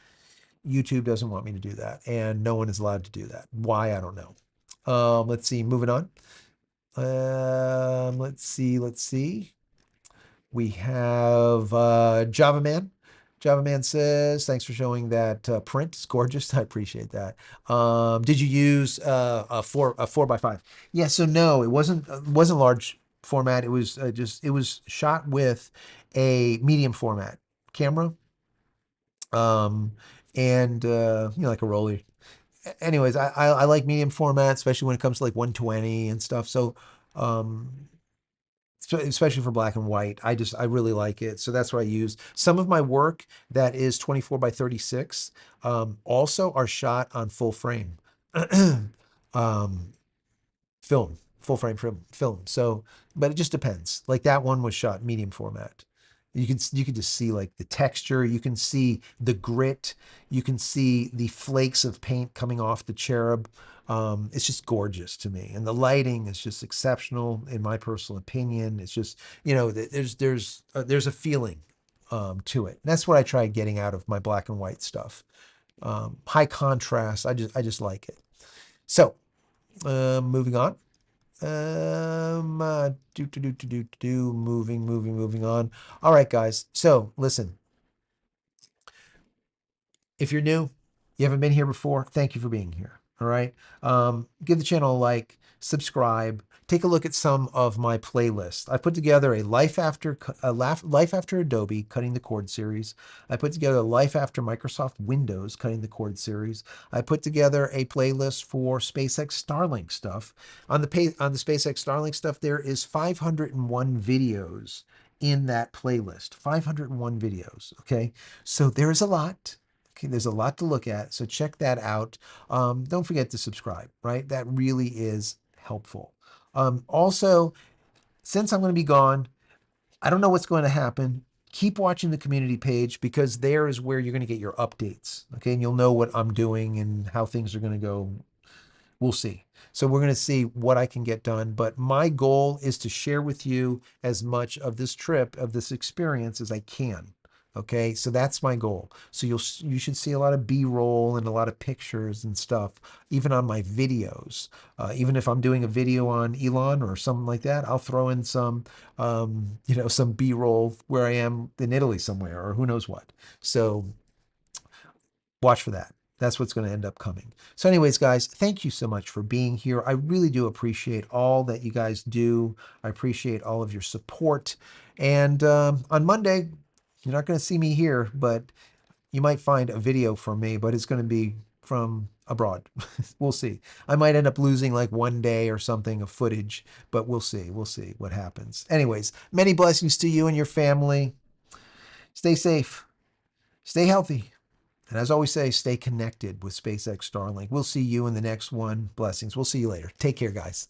YouTube doesn't want me to do that, and no one is allowed to do that. Why? I don't know. Let's see. Moving on. Let's see. We have Java Man. Java Man says, thanks for showing that print. It's gorgeous. I appreciate that. Did you use a 4x5? Yeah, so no, it wasn't large format. It was it was shot with a medium format camera. Um, and like a roller. Anyways, I like medium format, especially when it comes to like 120 and stuff. So, um, especially for black and white. I really like it. So that's what I use. Some of my work that is 24 by 36 also are shot on full frame. um, film, full frame film. So, but it just depends. Like that one was shot medium format. You can just see like the texture, you can see the grit, you can see the flakes of paint coming off the cherub. It's just gorgeous to me, and the lighting is just exceptional in my personal opinion. It's just there's a feeling to it. And that's what I try getting out of my black and white stuff. High contrast. I just like it. So moving on. Moving on. All right, guys. So listen, if you're new, you haven't been here before, thank you for being here. All right. Give the channel a like, subscribe, take a look at some of my playlists. I put together Life After Adobe Cutting the Cord series. I put together a Life After Microsoft Windows Cutting the Cord series. I put together a playlist for SpaceX Starlink stuff. On the SpaceX Starlink stuff, there is 501 videos in that playlist. 501 videos. Okay. So there's a lot. Okay, there's a lot to look at, so check that out. Don't forget to subscribe, right? That really is helpful. Also, since I'm going to be gone, I don't know what's going to happen. Keep watching the community page because there is where you're going to get your updates, okay? And you'll know what I'm doing and how things are going to go. We'll see. So we're going to see what I can get done. But my goal is to share with you as much of this trip, of this experience as I can. Okay, so that's my goal. So you should see a lot of B-roll and a lot of pictures and stuff, even on my videos. Even if I'm doing a video on Elon or something like that, I'll throw in some, some B-roll where I am in Italy somewhere or who knows what. So watch for that. That's what's going to end up coming. So anyways, guys, thank you so much for being here. I really do appreciate all that you guys do. I appreciate all of your support. And on Monday, you're not going to see me here, but you might find a video from me, but it's going to be from abroad. We'll see. I might end up losing like one day or something of footage, but we'll see. We'll see what happens. Anyways, many blessings to you and your family. Stay safe. Stay healthy. And as I always say, stay connected with SpaceX Starlink. We'll see you in the next one. Blessings. We'll see you later. Take care, guys.